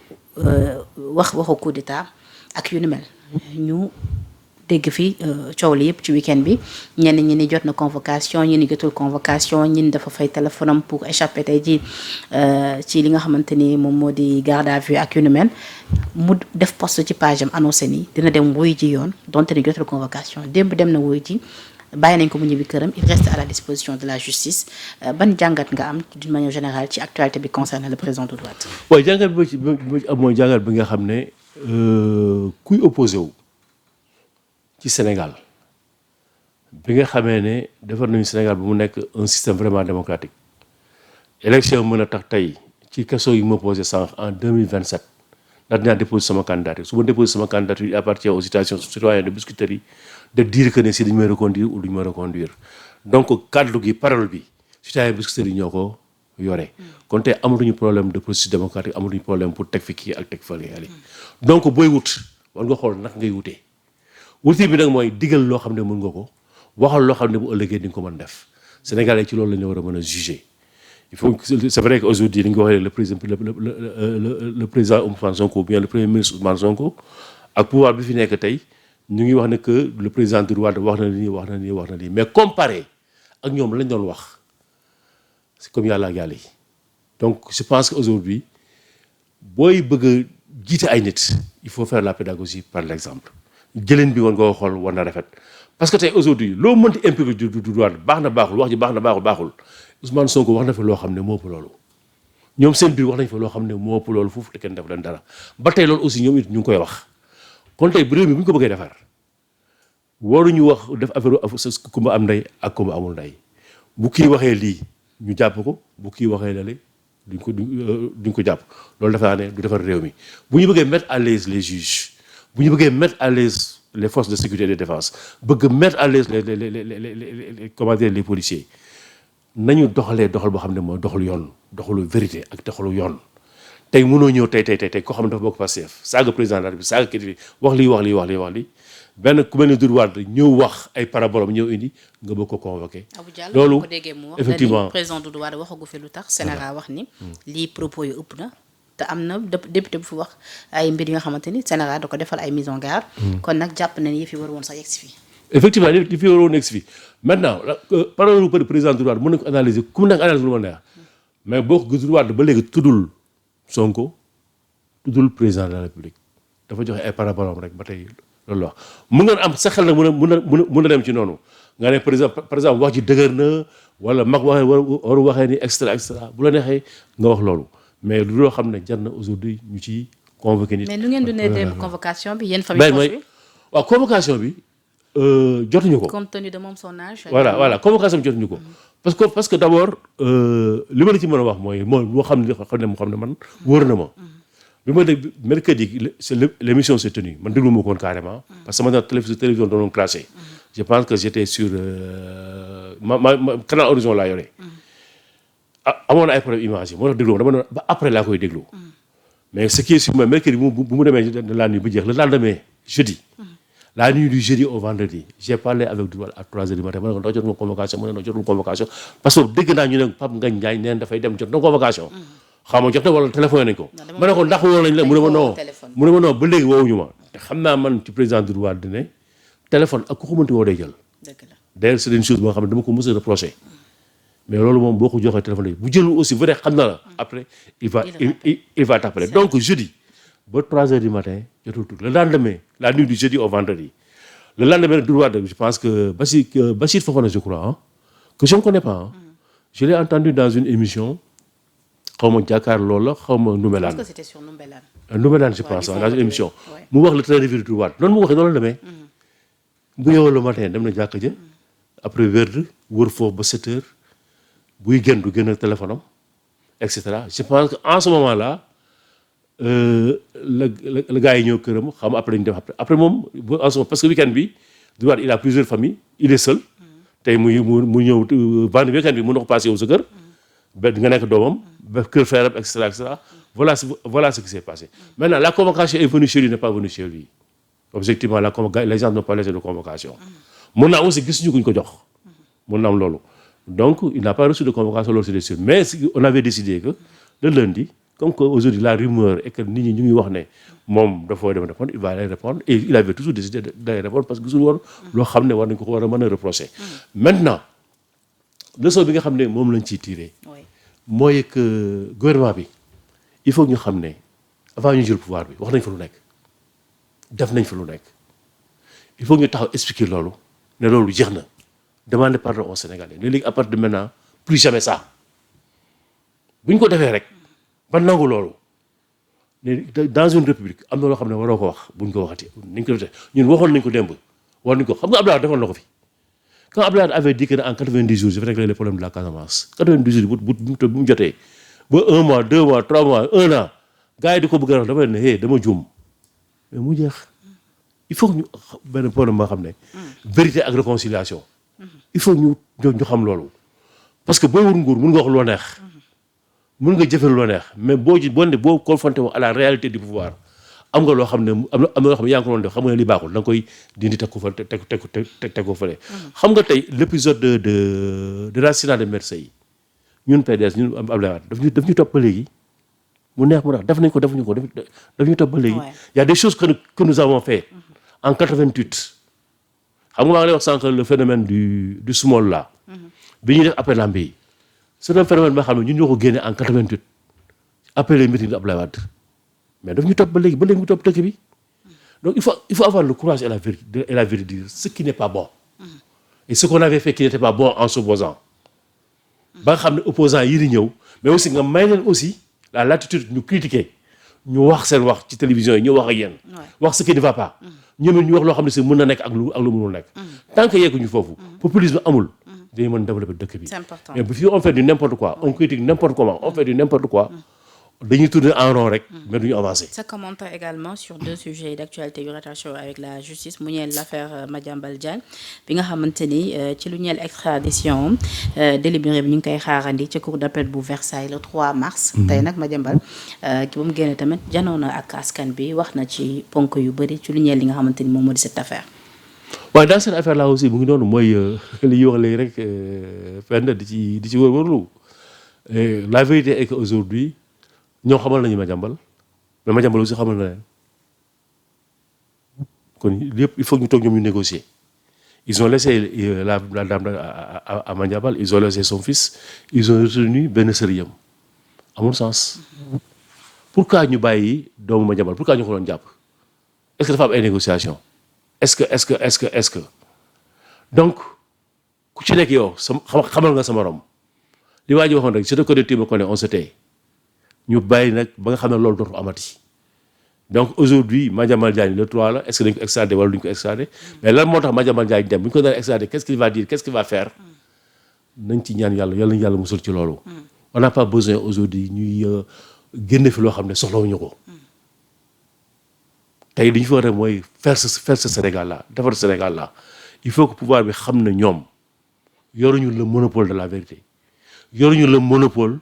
waxu coup d'état ak yu ni mel ñu dégg fi coow li yëpp ci week-end bi ñenn ñi ni jot na convocation ñi ni jotul convocation ñi ni dafa fay téléphone am pour échapper tey ji ci li nga xamante ni moom moo di garde à vue ak yu ni mel mu def post ci page am annoncé ni dina dem wuy ji yoon donte ni jotul convocation démb dem na wuy ji bàyyi nañ ko mu ñibbi këram il reste à la disposition de la justice ban jàngat nga am d'une manière générale ci actualité bi concernant le président Doudou Wade. waaw jàngat bi ci am mooy jàngat bi nga xam ne kuy opposé wu ci Sénégal bi nga xamee ne defar nañu Sénégal bi mu nekk un système vraiment démocratique élection mën a tax tey ci question yi ma posé sànq en 2027 ndax dinaa déposé sama candidature su ma déposé sama candidature il appartient aux citoyens de Biscuiterie de dire que ne si dañu may reconduire ou duñu may reconduire donc kaddu gi parole bi citoyen Biscuiterie yi ñoo ko yore kon tey amatuñu problème de processus démocratique amatuñu problème pour teg fi kii ak teg fa ali donc booy wut war nga xool nag ngay wutee wuti bi nag mooy digal loo xam ne mën nga ko waxal loo xam ne bu ëllëgee di nga ko mën def Sénégalais ci loolu la ñu war a mën a juger il faut c'est vrai que aujourd'hui dañu ko waxee le président Ousmane Sonko ou bien le premier ministre Ousmane Sonko ak pouvoir bi fi nekk tey ñu ngi wax ne que le président Doudou Wade wax na nii mais comparé ak ñoom lañ doon wax c'est comme yàlla ak yàlla yi donc je pense que aujourd'hui booy bëgg a jiite ay nit il faut faire la pédagogie par l'exemple jëleen bi woon nga ko xool war na rafet parce que tey aujourd'hui loo mënti impliqué du Wade baax na baaxul wax ji baax na baaxul Ousmane Sonko wax na fi loo xam ne moo ëpp loolu ñoom seen biir wax nañ fa loo xam ne moo ëpp loolu foofu te kenn def leen dara ba tey loolu aussi ñoom it ñu ngi koy wax kon tey bu réew mi bu ñu ko bëggee defar waruñu wax def affaire kumba am ndey ak kumba amul ndey bu kii waxee lii ñu jàpp ko bu kii waxee lale duñ ko jàpp loolu defe naa ne du defar réew mi bu ñu bëggee mettre à l'aise les juges bu ñu bëggee mettre à l'aise les forces de sécurité et de défense bëgg mettre à l'aise les comment dire les policiers nañu doxal boo xam ne mooy doxalu yoon doxalu vérité ak doxalu yoon tey mënoo ñëw tey koo xam ne dafa bokk Pastef saaga président de la République saaga kii wax lii benn ku mel ni Doudou Wade ñëw wax ay parabolom ñëw indi nga bëgg ko convoqué. loolu ko déggee mu wax effectivement président Doudou Wade waxagu fi lu tax Sénégal wax ni lii propos yu ëpp na te am na député bu fi wax ay mbir yi nga xamante ni Sénégal da ko defal ay mise en garde kon nag jàpp na ni yëf yi war woon sax yegg si fii effectivement li fi waroon nekk fi maintenant parole bu président Doudou Wade mën nañu ko analyser ku mu nekk analyser lu ma neex mais boo ko Doudou Wade ba léegi tuddul Sonko tuddul président de la République dafa joxe ay parabolom rek ba tey loolu la wax mun nga am sa xel nag mën a dem ci noonu nga ne par exemple wax ji dëgër na wala mag waxee waru waxee ni extra bu la neexee nga wax loolu mais lu loo xam ne jar na aujourd'hui ñu ci convoqué nit. mais nu ngeen dundee convocation bi yéen famille bi waaw convocation bi jotuñu ko. compte tenu de moom son âge. voilà convocation bi jotuñu ko. parce que d'abord li ma la ci mën a wax mooy moo xam ne man wóor na ma. bi ma dégg mercredi l'émission s'est tenue man déglu ma ko woon carrément. parce que man télévision doon classé. je pense que j'étais sur ma canal Horizon laa yore. amoon na ay problème image yi moo tax déglu dama ne ba après laa koy déglu. mais ce qui est sûr mooy mercredi bu mu demee la nuit bu jeex le lendemain jeudi. la nuit du jeudi au vendredi j'ai parlé avec Doudou Wade à 3h du matin ma ne ko ndax jot nga convocation mu ne non jotul convocation parce que dégg naa ñu ne Pape Ngagne Ndiaye neen dafay dem jot na convocation. xam nga jot na wala téléphoné nañ ko. ma ne ko ndax woo nañ la mu ne ma non ba léegi woowuñu ma. te xam naa man ci président Doudou Wade ne téléphone ak ku xamante woo day jël. d'ailleurs c'est une chose boo xam ne dama ko mës a reproché. mais loolu moom boo ko joxee téléphone bu jëlul aussi vrai xam na la après il va t'appeler donc jeudi ba 3h du matin jotul tout le lendemain la nuit du jeudi au vendredi le lendemain Doudou Wade je pense que Bachir Fofana je crois que je ne connais pas je l'ai entendu dans une émission xaw ma jàkkaarloo la xaw ma Ndoumbelane. est-ce que c'était sur Ndoumbelane. Ndoumbelane je pense dans une émission mu wax le train de vie de Doudou Wade noonu mu waxee noonu la demee bu yeewoo le matin dem na jàkk ja après werd wër foofu ba 7h buy génn du génn téléphone am et cetera je pense que en ce moment là la gars yi ñëw këram xam après ñu def après moom parce que week-end bi Doudou Wade il a plusieurs familles il est seul tey mu ñëw vendredi week-end bi mën na ko passé yow sa kër ba nga nekk doomam ba kër frère am et cetera voilà ce qui s'est passé maintenant la convocation est venue chez lui n'est pas venue chez lui objectivement les gens n'ont pas laissé de convocation mun naa aussi gisuñu kuñ ko jox mun na am loolu donc il n'a pas reçu de convocation loolu c'est sûr mais on avait décidé que le lundi comme que aujourd'hui la rumeur est que nit ñi ñu ngi wax ne moom dafa dem répondre il va aller répondre et il avait toujours décidé d'aller répondre parce que gisul woon loo xam ne war nañ ko war a mën a reprocher maintenant leçon bi nga xam ne moom lañ ciy tiré mooy que gouvernement bi il faut ñu xam ne avant ñu jël pouvoir bi wax nañ fa lu nekk def nañ fa lu nekk il faut ñu taxaw expliquer loolu ne loolu jeex na demander pardon aux Sénégalais ne léegi à partir de maintenant plus jamais ça bu ñu ko defee rek ba nangu loolu ne dans une république am na loo xam ne waroo ko wax bu ñu ko waxati ni ñu ko defee ñun waxoon nañ ko démb war nañ ko xam nga Abdoulaye defoon na ko fi quand Abdoulaye avait dit que en 90 jours je vais régler les problèmes de la Casamance 90 jours bu mu jotee ba 1 mois 2 mois 3 mois 1 an gars yi di ko bëgg a wax dama ne hey dama juum mais mu jeex il faut que ñu benn problème boo xam ne vérité ak réconciliation il faut ñu xam loolu parce que booy wut nguur mun nga wax loo neex mun nga jëfe loo neex mais boo confronté wu à la réalité du pouvoir am nga loo xam ne am na loo xam ne yaa ngi ko doon def xam nga ne li baaxul da nga koy dindi teg ko fa teg ko fële. xam nga tey l'épisode de l'assassinat de Maître Sèye ñun PDS ñun Abdoulaye Wade daf ñu topp ba léegi mu neex mu neex def nañ ko defuñu ko daf ñu topp ba léegi. y a des choses que nous avons fait en 88 xam nga maa ngi lay wax sànq le phénomène du small là. bi ñuy def appel à mbéy c'est un phénomène boo xam ne ñun ñoo ko génne en 88 après les meetings de Abdoulaye Wade mais daf ñu topp ba léegi mu topp dëkk bi donc il faut avoir le courage et la vérité de dire ce qui n'est pas bon et ce qu'on avait fait qui n'était pas bon en s'opposant ba nga xam ne opposants yi di ñëw mais aussi nga may leen aussi la latitude ñu critiquer ñu wax seen wax ci télévision yi ñu wax ak yéen wax ce qui ne va pas ñoom ñu wax loo xam ne si mën na nekk ak lu mënul nekk tant que yegguñu foofu populisme amul dañu mën développer dëkk bi mais bu fi on fait du n'importe quoi on critique n'importe comment on fait du n'importe quoi dañuy tourner en rond rek mais duñu avancer. Ça commentaire également sur deux sujets d'actualité yu rattaché avec la justice mu ñeel l'affaire Madiambal Diagne bi nga xamante ni ci lu ñeel extradition délibéré bi ñu ngi koy xaarandi ca cour d'appel bu Versailles le 3 mars. tey nag Madiambal ki ba mu génne tamit janoo na ak askan bi wax na ci ponk yu bëri ci lu ñeel li nga xamante ni moom moo di cette affaire. waaye dans cette affaire là aussi mu ngi noonu mooy li ñuy wax léegi rek fenn di ci wër-wërlu la vérité est que aujourd'hui ñoo xamal nañu Madiambal mais Madiambal aussi xamal na leen kon lépp il faut ñu toog ñoom ñu négocier ils ont laissé la dame à Madiambal ils ont laissé son fils ils ont retenu benn sëriyam amul sens pourquoi ñu bàyyi doomu Madiambal pourquoi ñu ko doon jàpp est-ce que dafa am ay négociations est-ce que donc ku ci nekk yow xamal nga sa morom li waa ji waxoon rek je te connais tu me connais on se tait ñu bàyyi nag ba nga xam ne loolu dootu amati donc aujourd'hui Madiambal Diagne le 3 la est-ce que dañ ko extradé wala duñ ko extradé mais lan moo tax Madiambal Diagne dem bu ñu ko doon extradé qu'est-ce qu'il va dire qu'est-ce qu'il va faire nañ ci ñaan yàlla musul ci loolu. On n'a pas besoin aujourd'hui ñuy génne fi loo xam ne soxlawuñu ko tey li ñu fa war a mooy faire ce Sénégal là defar Sénégal là il faut que pouvoir bi xam ne ñoom yoruñu le monopole de la vérité yoruñu le monopole.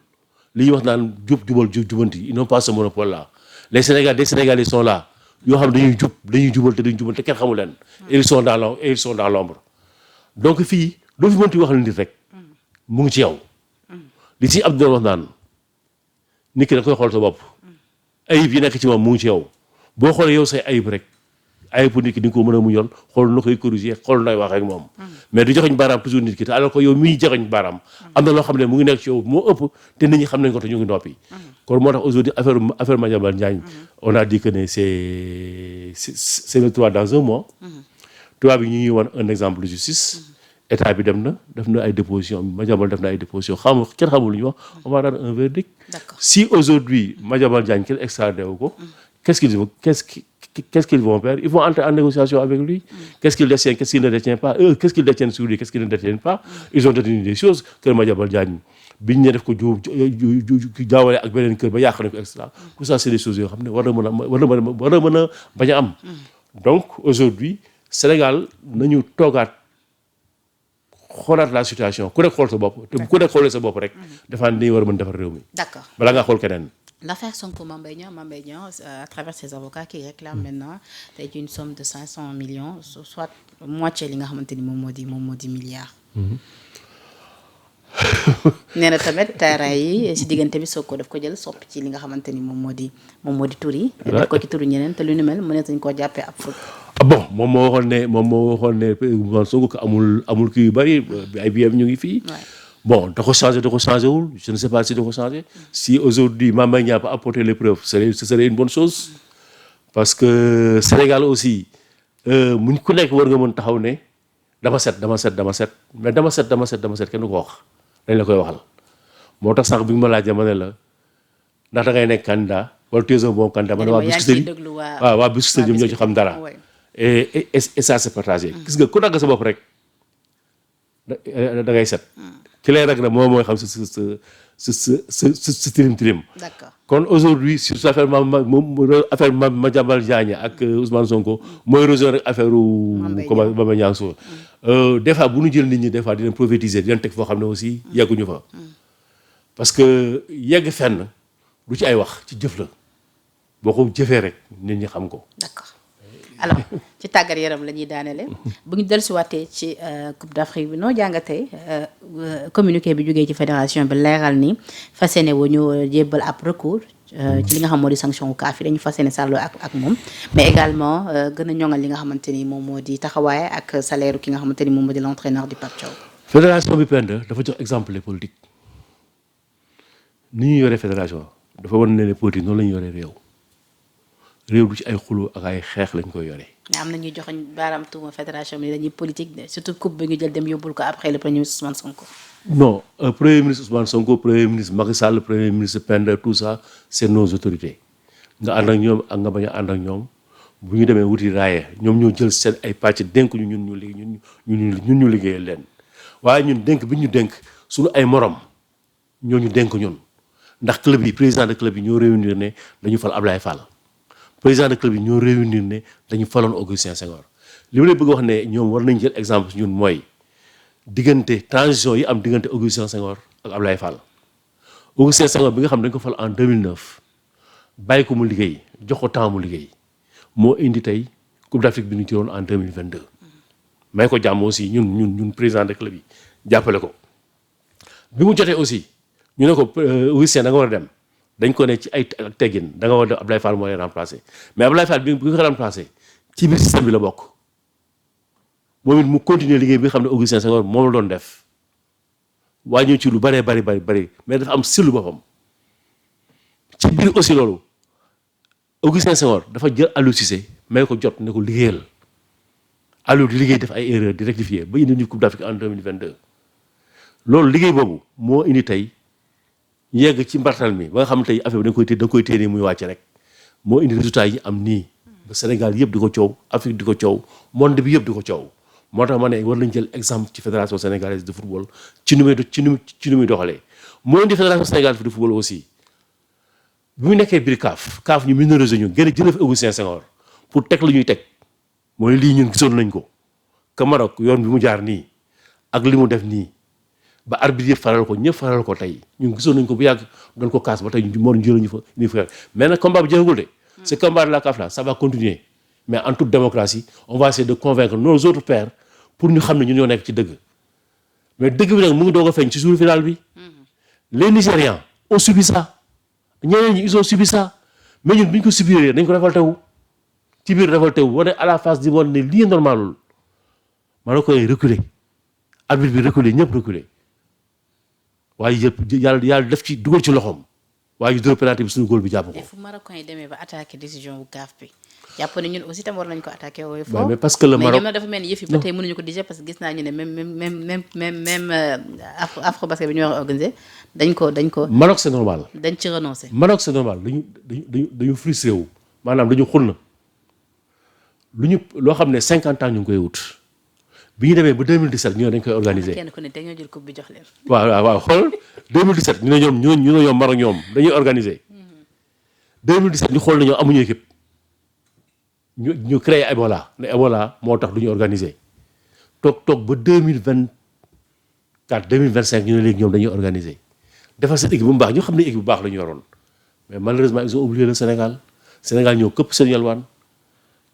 li ñuy wax naan jubanti ils n'ont pas ce monopole là les Sénégalais sont là yoo xam ne dañuy jubal te kenn xamu leen et ils sont dans l'ombre donc fii loo fi mënti wax la nit rek mu ngi ci yow li ci Abdou wax naan nit ki da koy xool sa bopp ayib yi nekk ci moom mu ngi ci yow boo xoolee yow say ayib rek ayib nit ki di nga ko mën a muñoon xool na koy corriger xool nooy wax ak moom mais du joxoñ baaraam toujours nit ki te alors que yow miy joxoñ baaraam am na loo xam ne mu ngi nekk ci yow moo ëpp te nit ñi xam nañ ko te ñu ngi noppi kon moo tax aujourd'hui affaire Madiambal Diagne on a dit que ne c'est le 3 dans un mois tubaab bi ñu ngi wan un exemple de justice état bi def na ay déposition Madiambal def na ay déposition kenn xamul lu ñu wax on va rendre un verdict si aujourd'hui Madiambal Diagne kenn extradé wu ko qu'est-ce qu'ils vont faire? Ils vont entrer en négociation avec lui. Qu'est-ce qu'ils détiennent? Qu'est-ce qu'ils ne détiennent pas? Eux, qu'est-ce qu'ils détiennent sur lui? Qu'est-ce qu'ils ne détiennent pas? Ils ont détenu des choses que Madiambal Diagne biñ ne def ko jaawale ak beneen kër ba yàq na ko extra. Tout ça c'est des choses yoo xam ne war na mën a bañ a am. Donc aujourd'hui Sénégal nañu toogaat xoolaat la situation ku nekk xool sa bopp te ku nekk xoolee sa bopp rek dafa ne dañu war a mën defar réew mi. D'accord. Balaa ngaa xool keneen. L'affaire Sonko Mame Mbaye Niang à travers ses avocats qui réclament maintenant tey une somme de 500 millions soit moitié li nga xamante ni moom moo di milliard. nee na tamit terrain yi si diggante bi Sonko daf ko jël soppi ci li nga xamante ni moom moo di tur yi. def ko ci turu ñeneen te lu ni mel mu ne dañ koo jàppee ab fraude. bon moom moo waxoon ne Sonko amul kii yu bari ay biem ñu ngi fii. Bon, da ko changé wul je ne sais pas si da ko changé si aujourd'hui Mame Mbaye Niang peut apporter les preuves ce serait une bonne chose parce que Sénégal aussi muñ ku nekk war nga mën taxaw ne dama set mais dama set kenn du ko wax dañ la koy waxal moo tax sax bi nga ma laajee ma ne la ndax da ngay nekk candidat wala tu es un bon candidat ma ne waa Biscuiterie ñoom ñoo ci xam dara et ça c'est partagé gis nga ku dagg sa bopp rek da ngay set ki lay rek nag moom mooy xam sa tilim. D'accord. Kon aujourd'hui sur affaire Madiambal Diagne ak Ousmane Sonko mooy rejoindre rek affaire Mame Mbaye Niang des fois bu ñu jël nit ñi des fois dinañ prophétiser dinañ teg foo xam ne aussi yegguñu fa. Parce que yegg fenn du ci ay wax ci jëf la boo ko jëfee rek nit ñi xam ko. d'accord alors ci tàggat yaram la ñuy daanele bu ñu dellusiwaatee ci Coupe d'Afrique bi noo jàngatee communiqué bi jógee ci fédération bi leeral ni fas yéene wu ñu jébbal ab recours ci li nga xam moo di sanction wu CAF yi dañu fas yéene sàlloo ak moom mais également gën a ñoŋal li nga xamante ni moom moo di taxawaay ak salaire ki nga xamante ni moom moo di l'entraîneur di Pape Thiaw. fédération bi Penda dafa jox exemple les politiques ni ñu yoree fédération dafa wan ne politique noonu la ñu yoree réew du ci ay xuloo ak ay xeex lañ koy yoree. mais am na ñuy joxoñ baaraam tuuma fédération bi dañuy politique de surtout coupe bi ñu jël dem yóbbul ko après le premier ministre Ousmane Sonko. non premier ministre Ousmane Sonko premier ministre Macky Sall premier ministre Penda tout ça c'est nos autorités nga ànd ak ñoom ak nga bañ a ànd ak ñoom bu ñu demee wuti raaye ñoom ñoo jël seen ay pàcc dénk ñu ñun ñu liggéeyal leen waaye ñun dénk bi ñu dénk suñu ay morom ñoo ñu dénk ñun ndax club yi président de club yi ñoo réunir ne dañu fal Ablaye Fall. président de club yi ñoo réunir ne dañu faloon Augustin Senghor li ma lay bëgg wax ne ñoom war nañ jël exemple ñun mooy diggante transition yi am diggante Augustin Senghor ak Ablaye Fall. Augustin Senghor bi nga xam ne dañ ko fal en 2009 bàyyi ko mu liggéey jox ko temps mu liggéey moo indi tey Coupe d'Afrique bi ñu jëloon en 2022. may ko jàmm aussi ñun président de club yi jàppale ko bi mu jotee aussi ñu ne ko Augustin da nga war a dem. dañ ko ne ci ay teggin da nga war a def Ablaye Fall moo lay remplacé mais Ablaye Fall bi nga ko remplacé ci biir système bi la bokk moom it mu continuer liggéey bi nga xam ne Augustin Senghor moom la doon def waaye ñëw ci lu bëree bari mais dafa am silu boppam ci biir aussi loolu Augustin Senghor dafa jël Aliou Cissé may ko jot ne ko liggéeyal Aliou di liggéey def ay erreur di rectifier ba indi ñu Coupe d'Afrique en 2022 loolu liggéey boobu moo indi tey yegg ci mbartal mi ba nga xam ne tey affaire bi da nga koy téye muy wàcc rek moo indi résultat yi am nii ba Sénégal yëpp di ko coow Afrique di ko coow monde bi yëpp di ko coow moo tax ma ne war nañ jël exemple ci fédération sénégalaise de football ci nu muy doxalee moo indi fédération sénégalaise de football aussi bi mu nekkee biir CAF ñu minoriser ñu gën a jëlee fi Augustin Senghor pour teg lu ñuy teg mooy lii ñun gisoon nañ ko que Maroc yoon bi mu jaar nii ak li mu def nii ba arbitre yëpp faral ko ñëpp faral ko tey ñun gisoon nañ ko bu yàgg doon ko kaas ba tey moo ñu jël ñu fa mais nag combat bi jeexagul de ce combat de la CAF là ça va continuer mais en toute démocratie on va essayer de convaincre nos autres pairs pour ñu xam ne ñun ñoo nekk ci dëgg mais dëgg bi nag mu ngi doog a feeñ ci jour final bi les Nigérians ont subi ça ñeneen ñi ils ont subi ça mais ñun bi ñu ko subiree dañ ko révolté wu ci biir révolté wu wane à la face di wane ne lii normalul ma ne koy reculer arbitre bi reculer ñëpp reculer waaye yëpp yàlla def ci dugal ci loxoom waaye ñu dóor penalty bi suñu góol bi jàpp ko. fu Marocains yi demee ba attaqué décision bu CAF bi jàpp ne ñun aussi tam war nañ ko attaqué wooyu foofu mais parce que le Maroc mais ñoom dafa mel ni yëf yi ba tey mënuñu ko digérer parce que gis naa ñu ne même afro basket bi ñu war a organisé dañ ko. Maroc c'est normal. dañ ci renoncé. Maroc c'est normal dañu frustré wu maanaam dañu xul na loo xam ne 50 ans ñu ngi koy wut. bi ñu demee ba 2017 ñu ne dañ koy organiser. kenn ku ne dañoo jël coupe bi jox leen. waaw xool 2017 ñu ne ñoom Maroc ñoom dañuy organiser. 2017 ñu xool ne ñoom amuñu équipe ñu créé Ebola ne Ebola moo tax du ñu organiser toog ba 2024 2025 ñu ne léegi ñoom dañuy organiser defar seen équipe bu mu baax ñu xam ne équipe bu baax la ñu yoroon mais malheureusement ils ont oublié le Sénégal ñoo këpp seen yalwaan.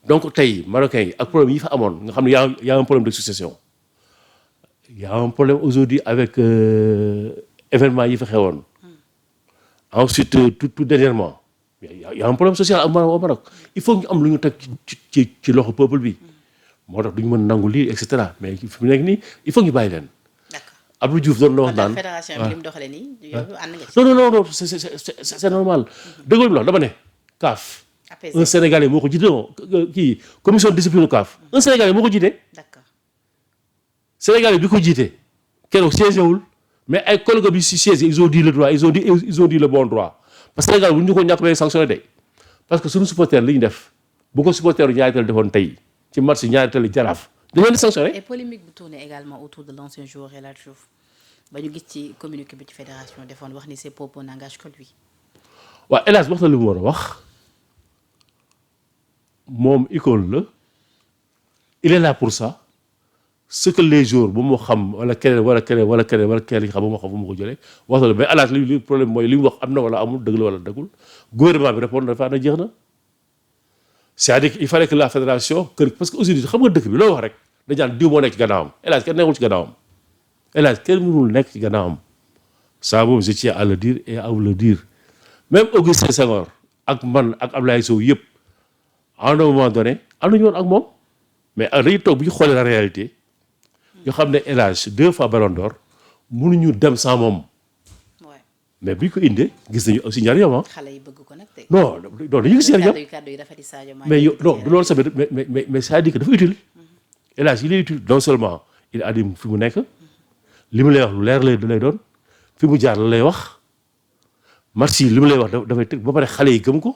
donc tey Marocains yi ak problème yi fa amoon nga xam ne y a un problème de succession y a un problème aujourd'hui avec événement yi fa xewoon ensuite tout dernièrement y a un problème social au Maroc il faut ñu am lu ñu teg ci loxo peuple bi moo tax du ñu mën nangu lii et cetera mais fi mu nekk nii il faut ñu bàyyi leen. d'accord Abdou Diouf doon la wax naan fédération bi li mu doxalee nii yow ànd nga ci. non c'est normal dëgg la dama ne CAF. un Sénégalais moo ko jiite kii commission de discipline CAF un Sénégalais moo ko jiite. d'accord Sénégalais bi ko jiite keroog siégé wul mais ay collègues bi si siégé ils ont dit le droit ils ont dit le bon droit parce que Sénégal bu ñu ko ñàkk a sanctionné de parce que suñu supporter li ñu def bu ko supporter ñaari tel defoon tey ci match ñaari tel Jaraaf dañu leen di sanctionné. et polémique bu tourné également autour de l'ancien joueur El Hadji Diouf ba ñu gis ci communiqué bi ci fédération defoon wax ni ses propos n'engagent que lui. waaw El Hadji wax na li mu war a wax. moom icône la il est là pour ça ce que les jours bu mu xam wala keneen wala keneen wala keneen wala keneen xam bu ma xam fu ma ko jëlee wax la mais alaaj li problème mooy li mu wax am na wala amul dëgg la wala dëggul gouvernement bi répondre dafa na jeex na c'est-à-dire il fallait que la fédération kër parce que aujourd'hui xam nga dëkk bi loo wax rek dañu naan diw moo nekk ci gannaawam alaaj kenn nekkul ci gannaawam alaaj kenn mënul nekk ci gannaawam ça moom je tiens à le dire et à vous le dire même Augustin Senghor ak man ak Abdoulaye Sow yëpp à un moment donné ànduñu woon ak moom mais dañuy toog bu ñu xoolee la réalité yoo xam ne El Hadj 2 fois Ballon d'Or mënuñu dem sans moom mais bu ñu ko indee gis nañu aussi njariñam xale yi bëgg ko nag tey. non dañu gis njariñam kàddu yi rafet Sadio Mané mais yow non du loolu sax mais c'est-à-dire que dafa utile El Hadj il est utile non seulement il a dit fi mu nekk li mu lay wax lu leer lay doon fi mu jaar la lay wax match yi li mu lay wax dafay tëgg ba pare xale yi gëm ko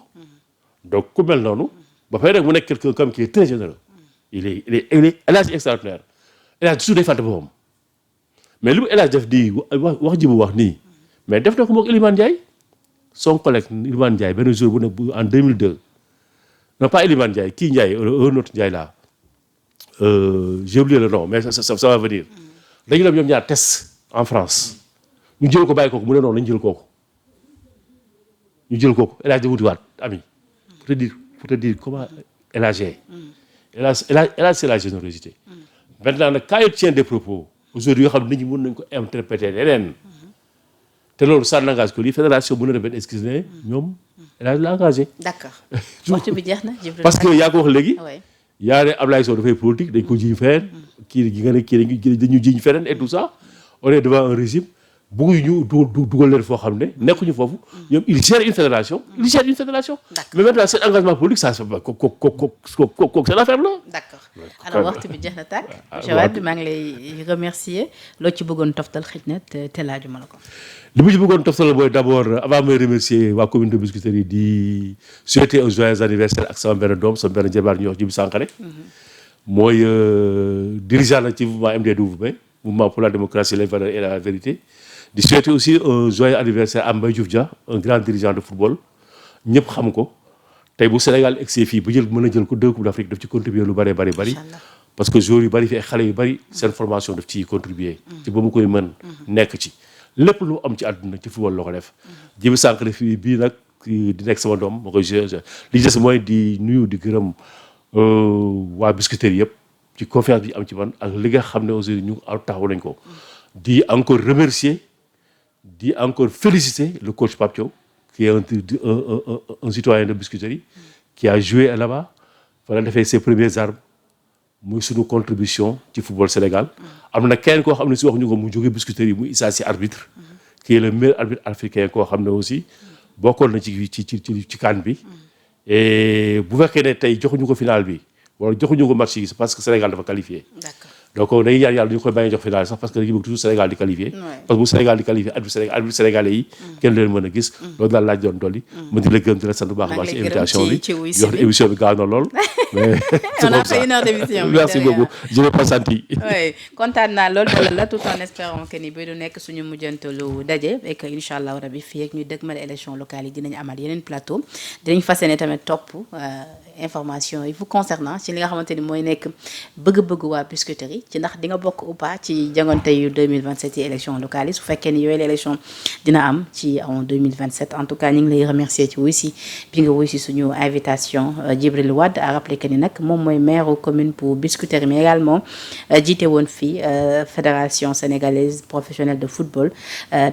donc ku mel noonu ba pare rek mu nekk quelqu'un comme qui est très généreux il est El Hadj extraordinaire El Hadj toujours day fàtte boppam mais li mu El Hadj def di wax ji mu wax nii mais def na ko moog Iliman Ndiaye son collègue Iliman Ndiaye benn jour bu ne en 2002 non pas Iliman Ndiaye kii Ndiaye un autre Ndiaye là j'ai oublié le nom mais ça va venir dañu dem ñoom ñaar test en France ñu jël ko bàyyi kooku mu ne noonu lañu jël kooku ñu jël kooku El Hadj wutiwaat ami pour te dire comment El Hadj est El Hadj c'est la générosité maintenant nag quand il tient des propos aujourd'hui yoo xam ne nit ñi mën nañu ko interpréter leneen te loolu ça n'engage que li fédération mën na def benn excuse ne ñoom El Hadj la engagé. d'accord waxtu bi jeex na. parce que yaa ko wax léegi. yaa ne Ablaye Sow dafay politique dañ ko jiñ feneen kii nga ne kii dañu jiñ feneen et tout ça on est devant un régime bëgguñu dugal leen foo xam ne nekkuñu foofu ñoom il gère une fédération mais maintenant cet engagement politique ça kooku seen affaire la. d'accord alors waxtu bi jeex na tàkk. monsieur Wade maa ngi lay remercier loo ci bëggoon toftal xëj na te laajuma la ko. li mu ci bëggoon toftal mooy d'abord avant may remercier waa commune de Biscuiterie yi di souhaiter un joyeux anniversaire ak sama benn doom sama benn jabar ñu wax Djibi Sankharé mooy dirigeant na ci mouvement MDW mouvement pour la démocratie les valeurs et la vérité di souhaiter aussi un joyeux anniversaire à Mbaye Diouf Dia un grand dirigeant de football ñëpp xam ko tey bu Sénégal egsi fii ba mën a jël ko 2 coupes d'Afrique daf ci contribuer lu bari parce que joueurs yu bari fi ay xale yu bari seen formation daf ciy contribuer ci ba mu koy mën nekk ci lépp lu am ci àdduna ci football la ko def Djibi Sankharé fii bii nag di nekk sama doom moo koy li des mooy di nuyu di gërëm waa Biscuiterie yëpp ci confiance bi am ci man ak li nga xam ne aussi ñu taxaw nañ ko di encore remercier di encore féliciter le coach Pape Thiaw qui est un citoyen de Biscuiterie qui a joué là-bas fa la defee ses premières armes muy suñu contribution ci football Sénégal am na kenn koo xam ne si wax ñu ko mu jógee Biscuiterie muy Issa Sy arbitre qui est le meilleur arbitre africain koo xam ne aussi bokkoon na ci CAN bi et bu fekkee ne tey joxuñu ko final bi wala joxuñu ko match yi c'est parce que Sénégal dafa qualifié. D'accord. donc dañuy ñaan yàlla ñu koy bàyyi jox final sax parce que dañuy bëgg toujours Sénégal di qualifié. parce que bu Sénégal di qualifié arbitre sénégalais yi. kenn leen mën a gis. loolu daal laaj doon dolli. ma di la gërëm di la sant bu baax a baax ci invitation bi jox émission bi gaaw na lool. mais on a fait 1 heure d'émission. merci beaucoup je l'ai pas senti. oui kontaan naa lool wala la tout en espérant que ni bi du nekk suñu mujjantalu daje et que incha allah rabi fii ak ñu dëgmal élection locale yi dinañ amal yeneen plateau dinañ fas yéene tamit topp information yi vous concernant ci li nga xamante ni mooy nekk bëgg-bëgg waa Biscuiterie ci ndax di nga bokk ou pas ci jangante yu 2027 yi élection locale yi su fekkee ni yooyu l'élection dina am ci en 2027 en tout cas ñu ngi lay remercier ci wuy si bi nga wuy si suñu invitation Djibril Wade a rappelé que ni nag moom mooy maire commune pour Biscuiterie mais également jiite woon fii fédération sénégalaise professionnelle de football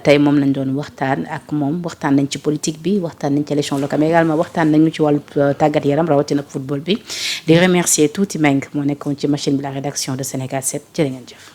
tey moom lañ doon waxtaan ak moom waxtaan nañ ci politique bi waxtaan nañ ci élection locale mais également waxtaan nañu ci wàllu tàggat yaram rawatina football bi di remercier tuuti Meng moo nekkoon ci machine bi la rédaction de Sénégal 7 jërë ngeen jëf